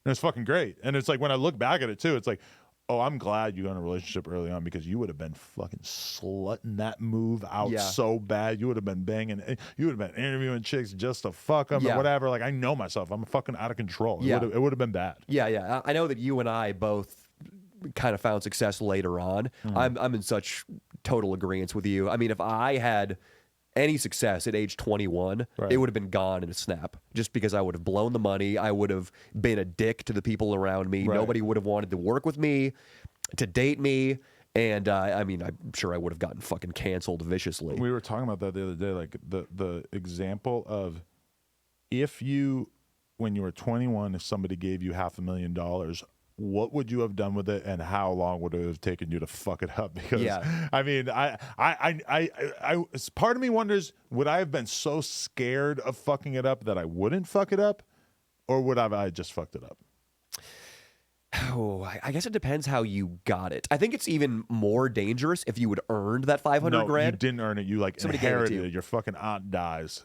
And it's fucking great. And it's like, when I look back at it too, it's like, oh, I'm glad you got in a relationship early on, because you would have been fucking slutting that move out so bad. You would have been banging. You would have been interviewing chicks just to fuck them or whatever. Like, I know myself. I'm fucking out of control. It would have been bad. Yeah. I know that you and I both kind of found success later on. I'm in such total agreement with you. I mean, if I had any success at age 21, it would have been gone in a snap, just because I would have blown the money. I would have been a dick to the people around me. Nobody would have wanted to work with me, to date me. And I mean, I'm sure I would have gotten fucking canceled viciously. We were talking about that the other day, like the example of, if you, when you were 21, if somebody gave you $500,000 what would you have done with it, and how long would it have taken you to fuck it up? Because I mean, part of me wonders, would I have been so scared of fucking it up that I wouldn't fuck it up, or would I just fucked it up? Oh, I guess it depends how you got it. I think it's even more dangerous if you would earned that 500 grand. You didn't earn it. You like somebody inherited it. Your fucking aunt dies.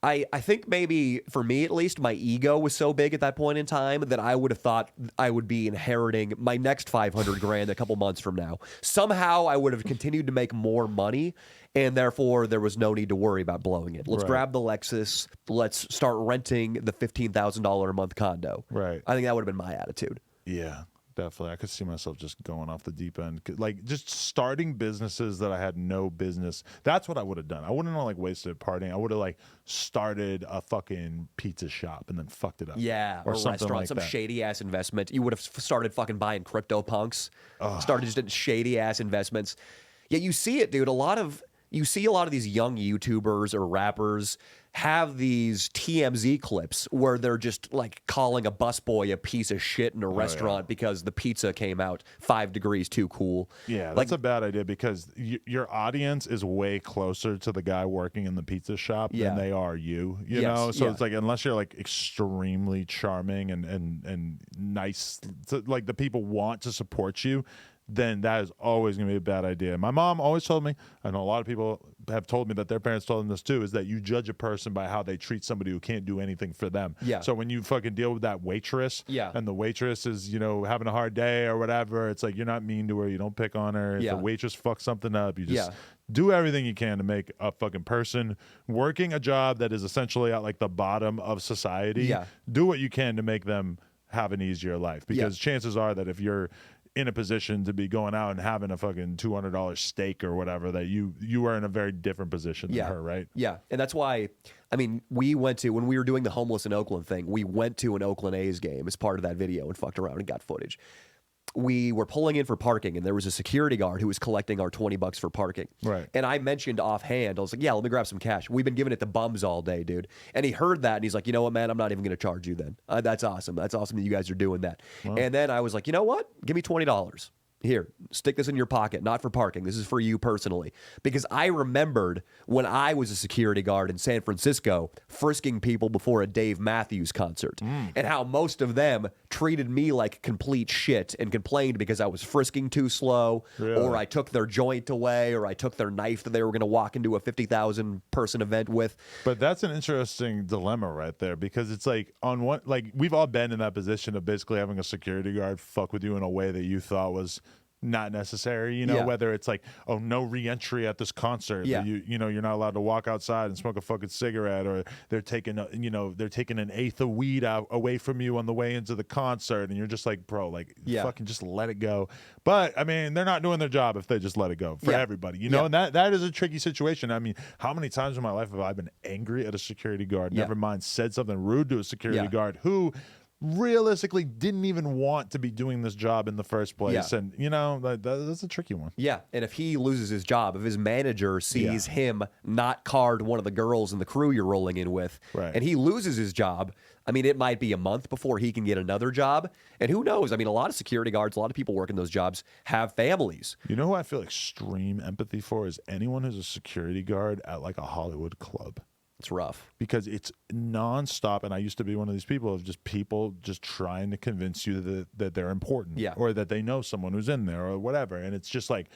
I think maybe, for me at least, my ego was so big at that point in time that I would have thought I would be inheriting my next 500 grand a couple months from now. Somehow I would have continued to make more money, and therefore there was no need to worry about blowing it. Let's grab the Lexus. Let's start renting the $15,000 a month condo. Right. I think that would have been my attitude. Yeah. Definitely. I could see myself just going off the deep end. Like, just starting businesses that I had no business. That's what I would have done. I wouldn't have, like, wasted partying. I would have, like, started a fucking pizza shop and then fucked it up. Yeah. Or something restaurant, like some that. shady-ass investment. You would have started fucking buying CryptoPunks. Started just in shady-ass investments. Yeah, you see it, dude. You see a lot of these young YouTubers or rappers have these TMZ clips where they're just like calling a busboy a piece of shit in a restaurant because the pizza came out 5 degrees too cool. Yeah, that's a bad idea, because your audience is way closer to the guy working in the pizza shop than they are you know? So it's like, unless you're like extremely charming and nice, like the people want to support you, then that is always going to be a bad idea. My mom always told me, I know a lot of people have told me that their parents told them this too, is that you judge a person by how they treat somebody who can't do anything for them. Yeah. So when you fucking deal with that waitress, and the waitress is, you know, having a hard day or whatever, it's like, you're not mean to her, you don't pick on her. If the waitress fucks something up, you just do everything you can to make a fucking person working a job that is essentially at like the bottom of society. Do what you can to make them have an easier life, because chances are that if you're in a position to be going out and having a fucking $200 steak or whatever, that you are in a very different position than her, right? Yeah, and that's why, I mean, we went to, when we were doing the homeless in Oakland thing, we went to an Oakland A's game as part of that video and fucked around and got footage. We were pulling in for parking, and there was a security guard who was collecting our $20 for parking. Right. And I mentioned offhand, I was like, yeah, let me grab some cash. We've been giving it to bums all day, dude. And he heard that, and he's like, you know what, man, I'm not even going to charge you then. That's awesome. That's awesome that you guys are doing that. Wow. And then I was like, you know what? Give me $20. Here, stick this in your pocket, not for parking. This is for you personally. Because I remembered when I was a security guard in San Francisco, frisking people before a Dave Matthews concert, and how most of them treated me like complete shit and complained because I was frisking too slow, or I took their joint away, or I took their knife that they were going to walk into a 50,000 person event with. But that's an interesting dilemma right there, because it's like, on one, like, we've all been in that position of basically having a security guard fuck with you in a way that you thought was not necessary, you know, whether it's like, oh, no re-entry at this concert, you know, you're not allowed to walk outside and smoke a fucking cigarette, or they're taking they're taking an eighth of weed out away from you on the way into the concert, and you're just like, bro, like, fucking just let it go. But I mean, they're not doing their job if they just let it go for everybody, you know. And that is a tricky situation. I mean, how many times in my life have I been angry at a security guard, never mind said something rude to a security guard who realistically didn't even want to be doing this job in the first place. And you know, that's a tricky one. And if he loses his job, if his manager sees him not card one of the girls in the crew you're rolling in with, and he loses his job, I mean, it might be a month before he can get another job. And who knows? I mean, a lot of security guards, a lot of people working those jobs have families. You know who I feel extreme empathy for is anyone who's a security guard at like a Hollywood club. It's rough because it's nonstop. And I used to be one of these people of just people just trying to convince you that they're important, or that they know someone who's in there or whatever. And it's just like,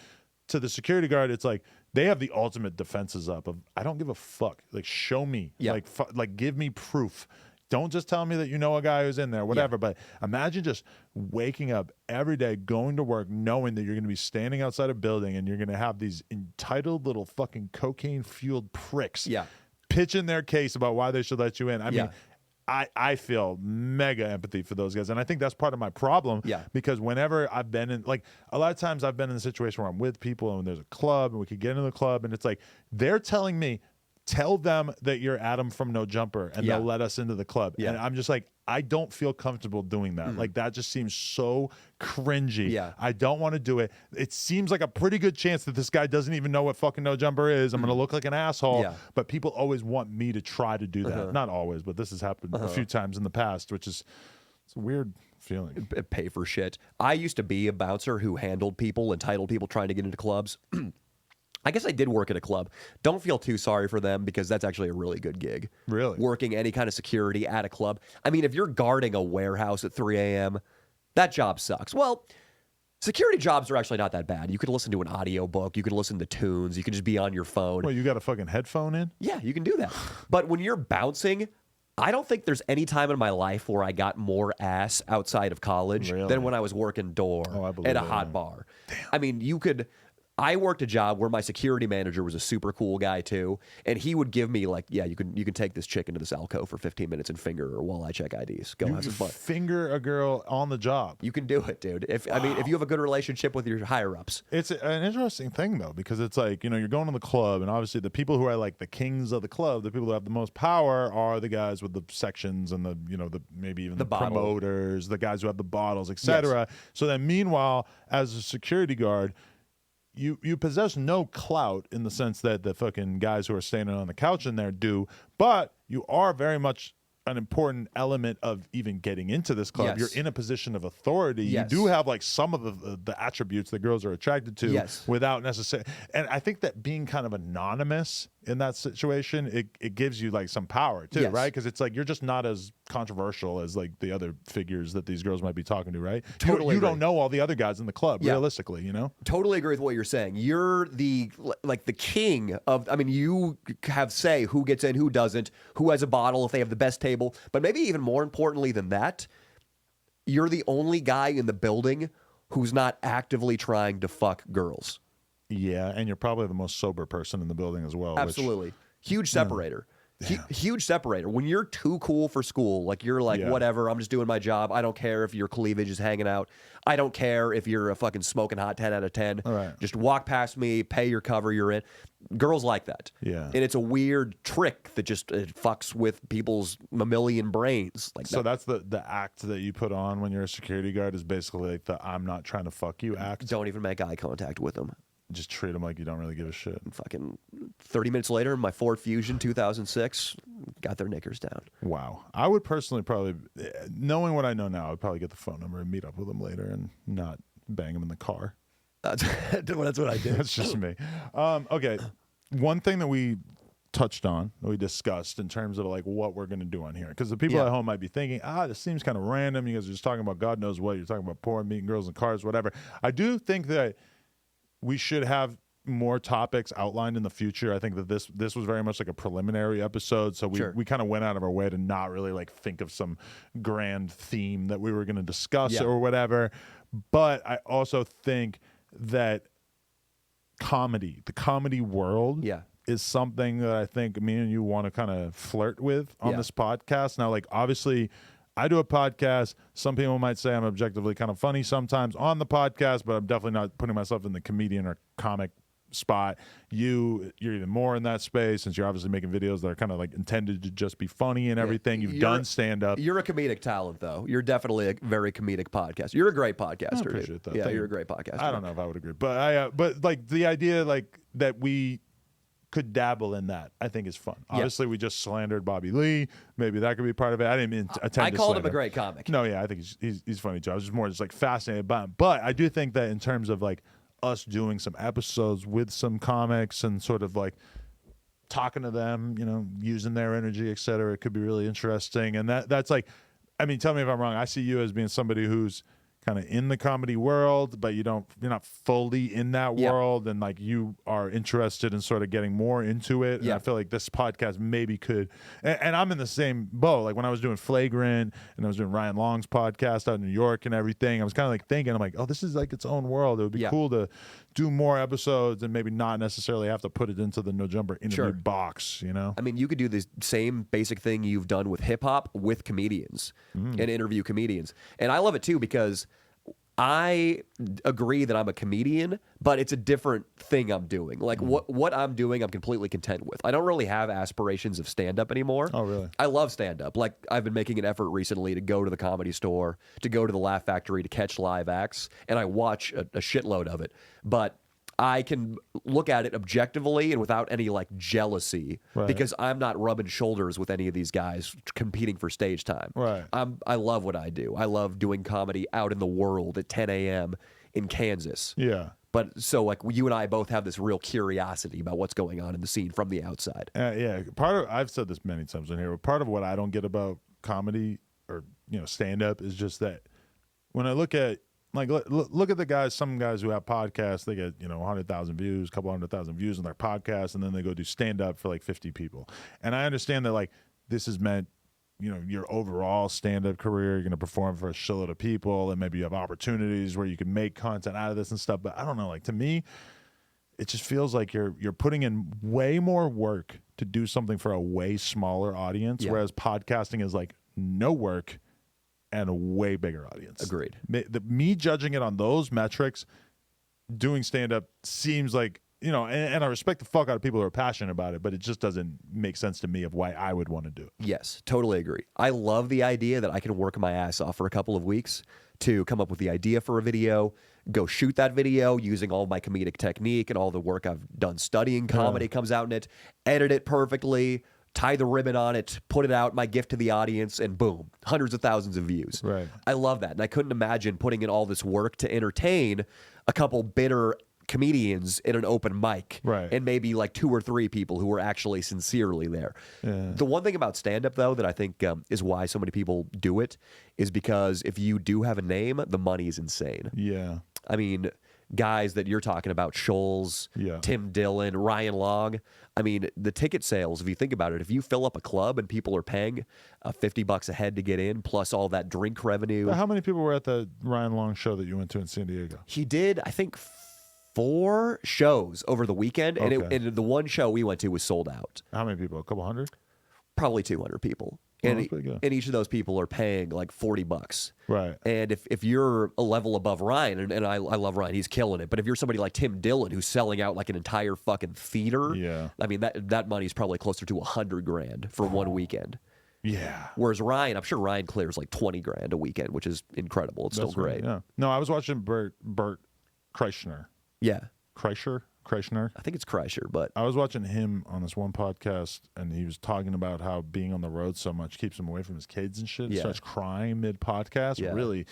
to the security guard, it's like they have the ultimate defenses up of, I don't give a fuck. Like, show me, like give me proof. Don't just tell me that you know a guy who's in there, whatever. But imagine just waking up every day, going to work, knowing that you're going to be standing outside a building and you're going to have these entitled little fucking cocaine-fueled pricks pitching their case about why they should let you in. I mean, I feel mega empathy for those guys. And I think that's part of my problem. Because whenever I've been in, like, a lot of times I've been in a situation where I'm with people and there's a club and we could get into the club and it's like, they're telling me, tell them that you're Adam from No Jumper and they'll let us into the club. And I'm just like, I don't feel comfortable doing that. Like, that just seems so cringy. I don't want to do it. It seems like a pretty good chance that this guy doesn't even know what fucking No Jumper is. I'm going to look like an asshole. But people always want me to try to do that. Not always, but this has happened a few times in the past, which is It's a weird feeling. Pay for shit. I used to be a bouncer who handled people, entitled people trying to get into clubs. I guess I did work at a club. Don't feel too sorry for them because that's actually a really good gig. Really? Working any kind of security at a club. I mean, if you're guarding a warehouse at 3 a.m., that job sucks. Well, security jobs are actually not that bad. You could listen to an audiobook. You could listen to tunes. You could just be on your phone. Well, you got a fucking headphone in? Yeah, you can do that. But when you're bouncing, I don't think there's any time in my life where I got more ass outside of college than when I was working door at a hot bar. Damn. I mean, I worked a job where my security manager was a super cool guy too, and he would give me like, yeah, you can take this chick into this alcove for 15 minutes and finger her while I check IDs. Go have some fun. Finger a girl on the job. You can do it, dude. I mean, if you have a good relationship with your higher ups. It's an interesting thing though, because it's like, you're going to the club, and obviously the people who are like the kings of the club, the people who have the most power are the guys with the sections and the maybe even the promoters, the guys who have the bottles, etc. Yes. So then meanwhile, as a security guard, you possess no clout in the sense that the fucking guys who are standing on the couch in there do, but you are very much an important element of even getting into this club. Yes. You're in a position of authority. Yes. You do have like some of the attributes that girls are attracted to without necessarily. And I think that being kind of anonymous in that situation, it gives you like some power too, right? Because it's like you're just not as controversial as like the other figures that these girls might be talking to, right? Totally. You don't know all the other guys in the club, realistically, Totally agree with what you're saying. You're the king of, I mean, you have say who gets in, who doesn't, who has a bottle if they have the best table. But maybe even more importantly than that, you're the only guy in the building who's not actively trying to fuck girls. Yeah, and you're probably the most sober person in the building as well. Absolutely. Huge separator. Huge separator. When you're too cool for school, like you're like, whatever, I'm just doing my job. I don't care if your cleavage is hanging out. I don't care if you're a fucking smoking hot 10 out of 10. Right. Just walk past me, pay your cover, you're in. Girls like that. Yeah. And it's a weird trick that just fucks with people's mammalian brains. So that's the act that you put on when you're a security guard is basically like the I'm not trying to fuck you act. Don't even make eye contact with them. Just treat them like you don't really give a shit. Fucking 30 minutes later, my Ford Fusion 2006 got their knickers down. Wow. I would personally probably, knowing what I know now, I would probably get the phone number and meet up with them later and not bang them in the car. That's what I did. That's just me. Okay. One thing that we touched on, that we discussed in terms of like what we're going to do on here, because the people at home might be thinking, this seems kind of random. You guys are just talking about God knows what. You're talking about porn, meeting girls in cars, whatever. I do think that we should have more topics outlined in the future. I think that this was very much like a preliminary episode, so we kind of went out of our way to not really like think of some grand theme that we were going to discuss or whatever. But I also think that the comedy world is something that I think me and you want to kind of flirt with on this podcast. Now, like obviously I do a podcast. Some people might say I'm objectively kind of funny sometimes on the podcast, but I'm definitely not putting myself in the comedian or comic spot. You're even more in that space since you're obviously making videos that are kind of like intended to just be funny and everything. You've done stand-up. You're a comedic talent, though. You're definitely a very comedic podcaster. You're a great podcaster. I appreciate that. Yeah, you're a great podcaster. I don't know if I would agree, but but like the idea like that we could dabble in that, I think is fun. Obviously, we just slandered Bobby Lee. Maybe that could be part of it. I didn't intend to I called slander him a great comic. No, I think he's funny too. I was just more just like fascinated by him. But I do think that in terms of like us doing some episodes with some comics and sort of like talking to them, using their energy, etc., it could be really interesting. And that's like, I mean, tell me if I'm wrong. I see you as being somebody who's kind of in the comedy world, but you're not fully in that world, and like you are interested in sort of getting more into it. And I feel like this podcast maybe could, and I'm in the same boat. Like when I was doing Flagrant and I was doing Ryan Long's podcast out in New York and everything, I was kind of like thinking, I'm like, oh, this is like its own world. It would be cool to do more episodes and maybe not necessarily have to put it into the No Jumper interview box, I mean, you could do the same basic thing you've done with hip hop with comedians and interview comedians. And I love it too because I agree that I'm a comedian, but it's a different thing I'm doing. Like what I'm doing, I'm completely content with. I don't really have aspirations of stand-up anymore. Oh, really? I love stand-up. Like I've been making an effort recently to go to the Comedy Store, to go to the Laugh Factory to catch live acts, and I watch a shitload of it. But I can look at it objectively and without any like jealousy, because I'm not rubbing shoulders with any of these guys competing for stage time. Right. I love what I do. I love doing comedy out in the world at 10 a.m. in Kansas. Yeah. But so like you and I both have this real curiosity about what's going on in the scene from the outside. Yeah. I've said this many times in here, but part of what I don't get about comedy or, stand up is just that when I look at, like, look at the guys, some guys who have podcasts, they get, 100,000 views, a couple 100,000 views on their podcast, and then they go do stand up for like 50 people. And I understand that, like, this is meant, your overall stand up career, you're going to perform for a shitload of people, and maybe you have opportunities where you can make content out of this and stuff. But I don't know, like, to me, it just feels like you're putting in way more work to do something for a way smaller audience, whereas podcasting is like no work and a way bigger audience. Agreed. Me judging it on those metrics, doing stand-up seems like, and I respect the fuck out of people who are passionate about it, but it just doesn't make sense to me of why I would want to do it. Yes, totally agree. I love the idea that I can work my ass off for a couple of weeks to come up with the idea for a video, go shoot that video using all my comedic technique and all the work I've done studying comedy comes out in it, edit it perfectly, tie the ribbon on it, put it out, my gift to the audience, and boom, hundreds of thousands of views. Right. I love that. And I couldn't imagine putting in all this work to entertain a couple bitter comedians in an open mic. Right. And maybe like 2 or 3 people who were actually sincerely there. Yeah. The one thing about stand-up, though, that I think is why so many people do it is because if you do have a name, the money is insane. Yeah. I mean, guys that you're talking about, Scholes, Tim Dillon, Ryan Long. I mean, the ticket sales, if you think about it, if you fill up a club and people are paying $50 a head to get in, plus all that drink revenue. How many people were at the Ryan Long show that you went to in San Diego? He did, I think, 4 shows over the weekend, and the one show we went to was sold out. How many people? A couple hundred? Probably 200 people. And each of those people are paying like $40. Right. And if you're a level above Ryan, and I love Ryan, he's killing it. But if you're somebody like Tim Dillon, who's selling out like an entire fucking theater, I mean, that money's probably closer to $100,000 for one weekend. Yeah. Whereas Ryan, I'm sure Ryan clears like $20,000 a weekend, which is incredible. It's still great. Yeah. No, I was watching Bert Kreischer. Yeah. Kreischer? I think it's Kreischer, but I was watching him on this one podcast, and he was talking about how being on the road so much keeps him away from his kids and shit. He starts crying mid-podcast. Really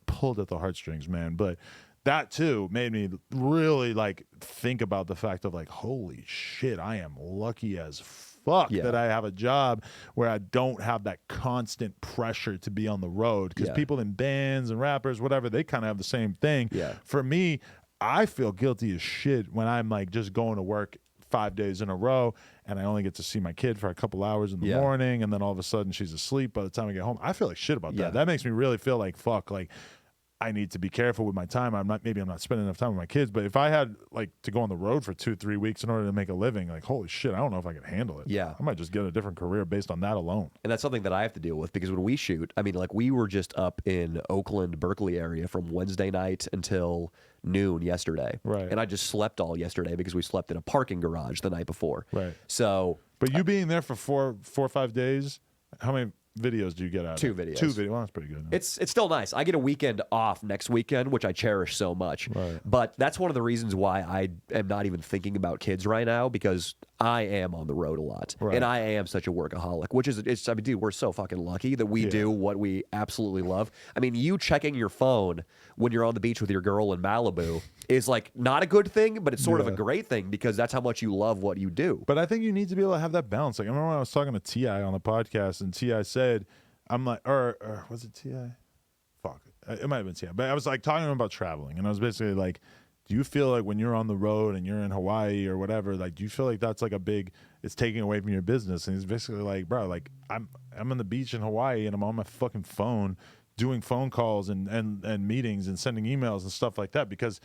pulled at the heartstrings, man. But that, too, made me really, like, think about the fact of, like, holy shit, I am lucky as fuck that I have a job where I don't have that constant pressure to be on the road. Because people in bands and rappers, whatever, they kind of have the same thing. Yeah. For me, I feel guilty as shit when I'm like just going to work 5 days in a row and I only get to see my kid for a couple hours in the morning, and then all of a sudden she's asleep by the time I get home. I feel like shit about that. That makes me really feel like fuck, like I need to be careful with my time. Maybe I'm not spending enough time with my kids, but if I had like to go on the road for 2-3 weeks in order to make a living, like holy shit, I don't know if I could handle it. Yeah. I might just get a different career based on that alone. And that's something that I have to deal with because when we shoot, I mean, like we were just up in Oakland, Berkeley area from Wednesday night until noon yesterday. Right. And I just slept all yesterday because we slept in a parking garage the night before. Right. So. But you being there for 4 or 5 days, how many videos do you get out of 2 it? videos. 2 videos. Well, that's pretty good. It's still nice. I get a weekend off next weekend, which I cherish so much. Right. But that's one of the reasons why I am not even thinking about kids right now, because I am on the road a lot. Right. And I am such a workaholic, which is, I mean, dude, we're so fucking lucky that we do what we absolutely love. I mean, you checking your phone when you're on the beach with your girl in Malibu is like not a good thing, but it's sort of a great thing because that's how much you love what you do. But I think you need to be able to have that balance. Like I remember when I was talking to T.I. on the podcast, and T.I. said, I'm like, or was it T.I.? Fuck. It might have been T.I. But I was like talking to him about traveling, and I was basically like, do you feel like when you're on the road and you're in Hawaii or whatever, like, do you feel like that's like it's taking away from your business? And he's basically like, bro, like I'm on the beach in Hawaii and I'm on my fucking phone doing phone calls and meetings and sending emails and stuff like that because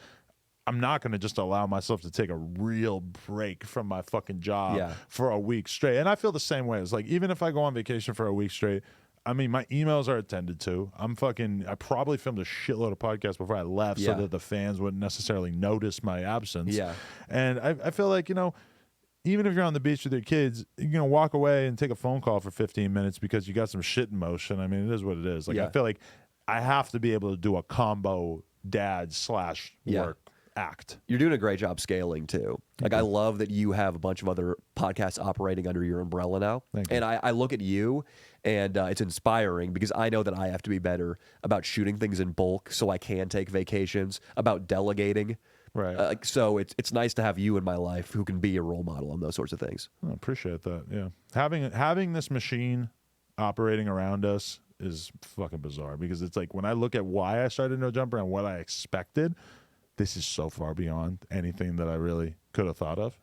I'm not going to just allow myself to take a real break from my fucking job for a week straight. And I feel the same way. It's like, even if I go on vacation for a week straight, I mean, my emails are attended to. I probably filmed a shitload of podcasts before I left so that the fans wouldn't necessarily notice my absence. Yeah. And I feel like, even if you're on the beach with your kids, you're going to walk away and take a phone call for 15 minutes because you got some shit in motion. I mean, it is what it is. Like, I feel like I have to be able to do a combo dad/work. act. You're doing a great job scaling too. Like I love that you have a bunch of other podcasts operating under your umbrella now. And I look at you and it's inspiring because I know that I have to be better about shooting things in bulk so I can take vacations, about delegating. Right. So it's nice to have you in my life who can be a role model on those sorts of things. I appreciate that. Yeah. Having this machine operating around us is fucking bizarre because it's like when I look at why I started No Jumper and what I expected, this is so far beyond anything that I really could have thought of.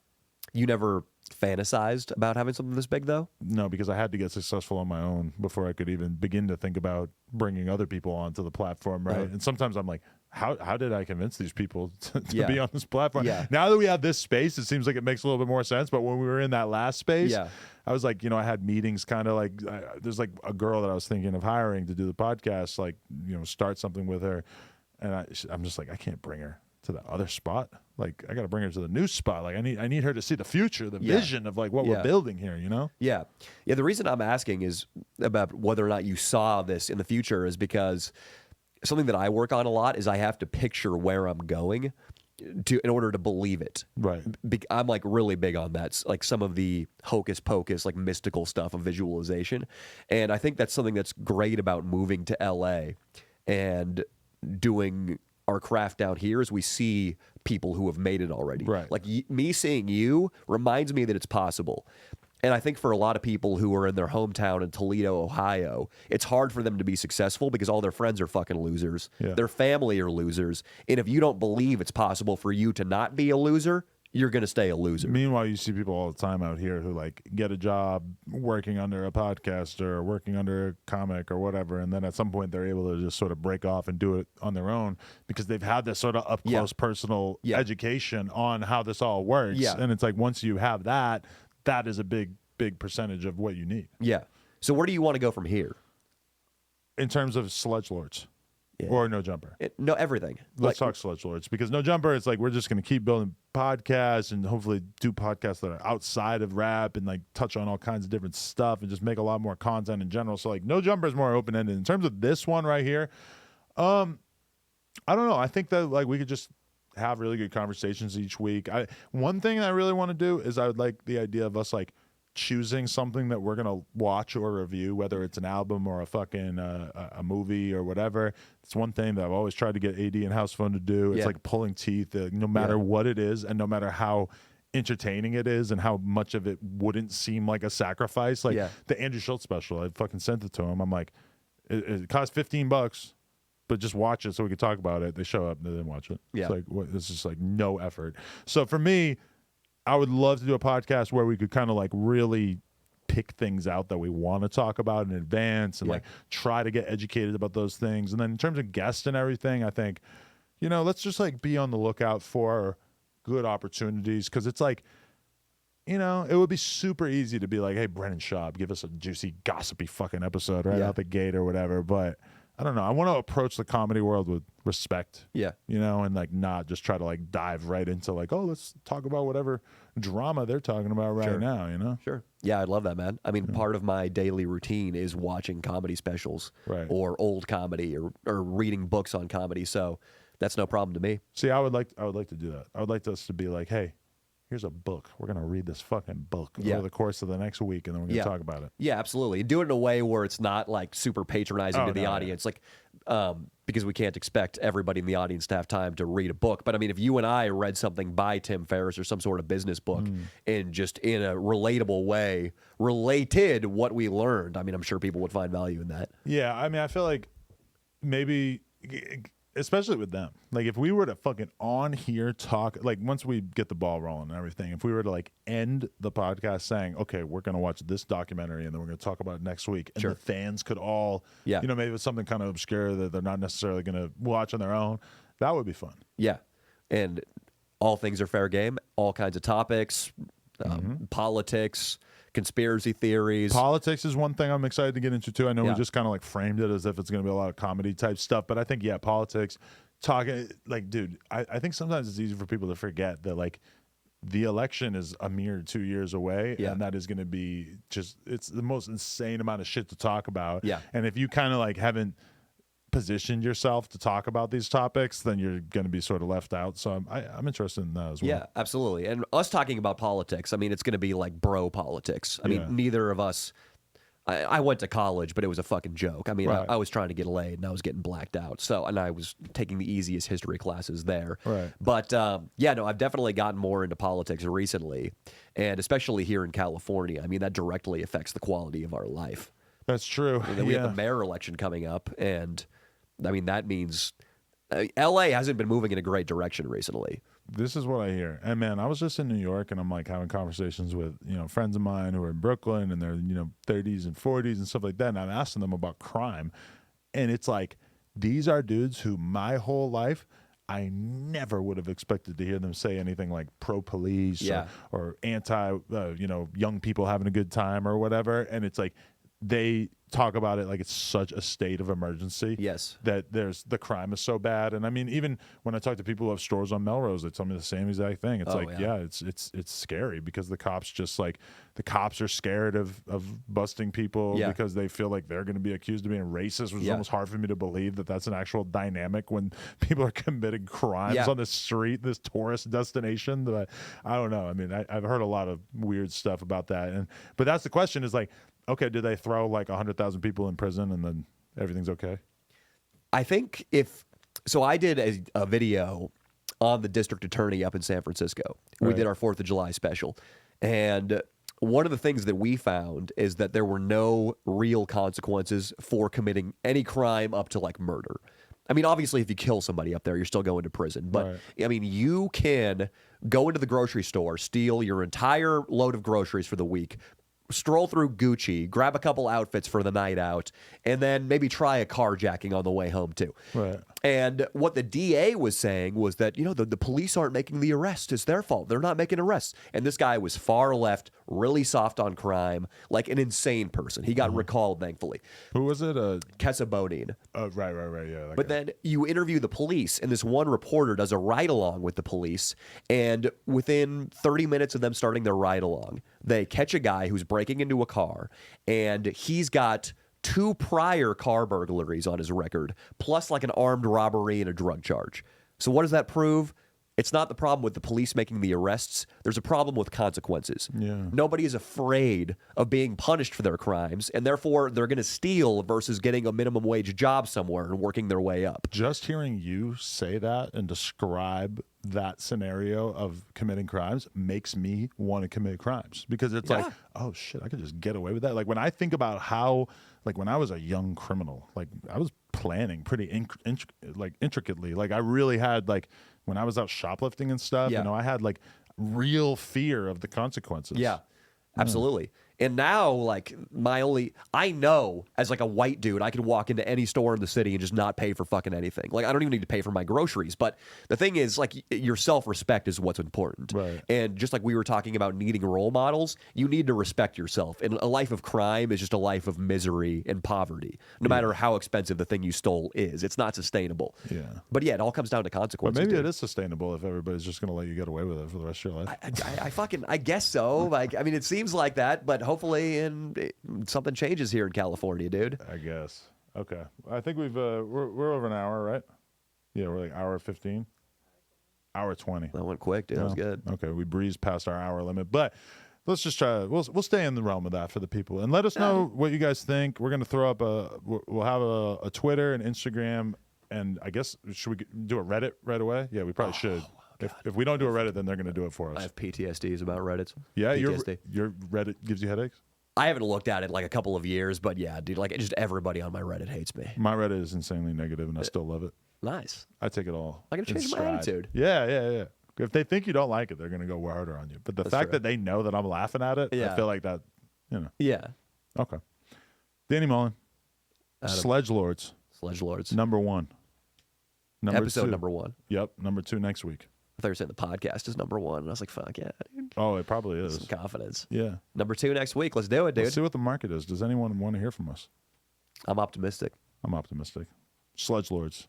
You never fantasized about having something this big, though? No, because I had to get successful on my own before I could even begin to think about bringing other people onto the platform, right? And sometimes I'm like, how did I convince these people to be on this platform? Now that we have this space, it seems like it makes a little bit more sense. But when we were in that last space, I was like, I had meetings kind of like, there's like a girl that I was thinking of hiring to do the podcast, like, start something with her. And I'm just like, I can't bring her to the other spot. Like, I got to bring her to the new spot. Like, I need her to see the future, the vision of like what we're building here, Yeah. The reason I'm asking is about whether or not you saw this in the future is because something that I work on a lot is I have to picture where I'm going in order to believe it. Right. I'm like really big on that. It's like some of the hocus pocus, like mystical stuff of visualization. And I think that's something that's great about moving to LA and doing our craft down here is we see people who have made it already. Right. Like me seeing you reminds me that it's possible. And I think for a lot of people who are in their hometown in Toledo, Ohio, it's hard for them to be successful because all their friends are fucking losers. Yeah. Their family are losers. And if you don't believe it's possible for you to not be a loser, you're going to stay a loser. Meanwhile, you see people all the time out here who like get a job working under a podcast or working under a comic or whatever. And then at some point they're able to just sort of break off and do it on their own because they've had this sort of up close personal education on how this all works. Yeah. And it's like, once you have that, that is a big percentage of what you need. Yeah. So where do you want to go from here? In terms of Sledgelords or No Jumper? No, everything. Let's talk Sledgelords because No Jumper, it's like we're just going to keep building podcasts and hopefully do podcasts that are outside of rap and like touch on all kinds of different stuff and just make a lot more content in general. So like No Jumper is more open-ended. In terms of this one right here, I don't know. I think that like we could just have really good conversations each week. One thing I really want to do is I would like the idea of us like choosing something that we're gonna watch or review, whether it's an album or a fucking a movie or whatever. It's one thing that I've always tried to get AD and House Phone to do. It's like pulling teeth, no matter what it is, and no matter how entertaining it is, and how much of it wouldn't seem like a sacrifice. Like the Andrew Schultz special, I fucking sent it to him. I'm like, it costs $15. But just watch it so we can talk about it. They show up and they didn't watch it. Yeah. It's like, it's just like no effort. So for me, I would love to do a podcast where we could kind of like really pick things out that we want to talk about in advance and like try to get educated about those things. And then in terms of guests and everything, I think, let's just like be on the lookout for good opportunities. Cause it's like, it would be super easy to be like, hey, Brennan Schaub, give us a juicy, gossipy fucking episode right out the gate or whatever. But I don't know. I want to approach the comedy world with respect. Yeah. And like not just try to like dive right into like, oh, let's talk about whatever drama they're talking about right now, Sure. Yeah, I love that, man. I mean, part of my daily routine is watching comedy specials or old comedy or reading books on comedy. So that's no problem to me. See, I would like to do that. I would like us to be like, hey, here's a book. We're going to read this fucking book over the course of the next week, and then we're going to talk about it. Yeah, absolutely. And do it in a way where it's not like super patronizing to the audience. Like, because we can't expect everybody in the audience to have time to read a book. But I mean, if you and I read something by Tim Ferriss or some sort of business book and just in a relatable way related what we learned, I mean, I'm sure people would find value in that. Yeah, I mean, I feel like maybe, especially with them, like if we were to fucking on here talk, like once we get the ball rolling and everything, if we were to like end the podcast saying, okay, we're going to watch this documentary and then we're going to talk about it next week, and the fans could all, maybe it's something kind of obscure that they're not necessarily going to watch on their own, that would be fun. Yeah. And all things are fair game, all kinds of topics, politics, conspiracy theories. Politics is one thing I'm excited to get into too. I know we just kind of like framed it as if it's going to be a lot of comedy type stuff, but I think politics, talking like, dude, I think sometimes it's easy for people to forget that like the election is a mere 2 years away, and that is going to be it's the most insane amount of shit to talk about. Yeah. And if you kind of like haven't positioned yourself to talk about these topics, then you're going to be sort of left out. So I'm interested in that as well. Yeah, absolutely. And us talking about politics, I mean, it's going to be like bro politics. I mean, neither of us. I went to college, but it was a fucking joke. I mean, Right. I was trying to get laid, and I was getting blacked out. So, and I was taking the easiest history classes there. Right. But yeah, no, I've definitely gotten more into politics recently, and especially here in California. I mean, that directly affects the quality of our life. That's true. And then we have the mayor election coming up, and I mean, that means LA hasn't been moving in a great direction recently. This is what I hear. And man, I was just in New York, and I'm like having conversations with, friends of mine who are in Brooklyn, and they're, 30s and 40s and stuff like that. And I'm asking them about crime. And it's like, these are dudes who my whole life, I never would have expected to hear them say anything like pro-police or anti, young people having a good time or whatever. And it's like, they talk about it like it's such a state of emergency. Yes. That the crime is so bad. And I mean, even when I talk to people who have stores on Melrose, they tell me the same exact thing. It's it's scary because the cops are scared of busting people because they feel like they're going to be accused of being racist, which is almost hard for me to believe that that's an actual dynamic when people are committing crimes on the street, this tourist destination. That I don't know. I mean, I've heard a lot of weird stuff about that. But that's the question is like, okay, do they throw like 100,000 people in prison and then everything's okay? I think I did a video on the district attorney up in San Francisco. We did our 4th of July special. And one of the things that we found is that there were no real consequences for committing any crime up to like murder. I mean, obviously, if you kill somebody up there, you're still going to prison. But, I mean, you can go into the grocery store, steal your entire load of groceries for the week, stroll through Gucci, grab a couple outfits for the night out, and then maybe try a carjacking on the way home too. Right. And what the DA was saying was that, the police aren't making the arrest. It's their fault. They're not making arrests. And this guy was far left, really soft on crime, like an insane person. He got recalled, thankfully. Who was it? Kessa Bodine. Oh, right. Yeah. But then you interview the police, and this one reporter does a ride-along with the police, and within 30 minutes of them starting their ride-along, they catch a guy who's breaking into a car, and he's got 2 prior car burglaries on his record, plus like an armed robbery and a drug charge. So what does that prove? It's not the problem with the police making the arrests. There's a problem with consequences. Yeah. Nobody is afraid of being punished for their crimes, and therefore they're going to steal versus getting a minimum wage job somewhere and working their way up. Just hearing you say that and describe that scenario of committing crimes makes me want to commit crimes because it's like, oh shit, I could just get away with that. Like when I think about how, like when I was a young criminal, like I was planning pretty intricately. Like I really had like, when I was out shoplifting and stuff, I had like real fear of the consequences. Yeah, absolutely. And now, like, I know as like a white dude, I could walk into any store in the city and just not pay for fucking anything. Like, I don't even need to pay for my groceries. But the thing is, like, your self-respect is what's important. Right. And just like we were talking about needing role models, you need to respect yourself. And a life of crime is just a life of misery and poverty. No matter how expensive the thing you stole is, it's not sustainable. Yeah. But yeah, it all comes down to consequences. But maybe it is sustainable if everybody's just going to let you get away with it for the rest of your life. I guess so. Like, I mean, it seems like that, but hopefully something changes here in California, dude. I guess. Okay. I think we're over an hour, right? Yeah, we're like hour 15. Hour 20. That went quick, dude. That was good. Okay, we breezed past our hour limit, but let's just try. We'll stay in the realm of that for the people, and let us know what you guys think. We're gonna throw up we'll have a Twitter and Instagram, and I guess should we do a Reddit right away? Yeah, we probably should. If we don't do a Reddit, then they're going to do it for us. I have PTSDs about Reddits. Yeah, your Reddit gives you headaches? I haven't looked at it like a couple of years, but yeah, dude, like just everybody on my Reddit hates me. My Reddit is insanely negative, and I still love it. Nice. I take it all. I gotta change my attitude. Yeah. If they think you don't like it, they're going to go harder on you. But the fact that they know that I'm laughing at it, I feel like that, Yeah. Okay. Danny Mullen. Sledgelords. Number 1. Episode number 1. Yep. Number 2 next week. I thought you were saying the podcast is number 1. And I was like, fuck yeah, dude. Oh, it probably is. Some confidence. Yeah. Number 2 next week. Let's do it, dude. Let's see what the market is. Does anyone want to hear from us? I'm optimistic. I'm optimistic. Sledgelords.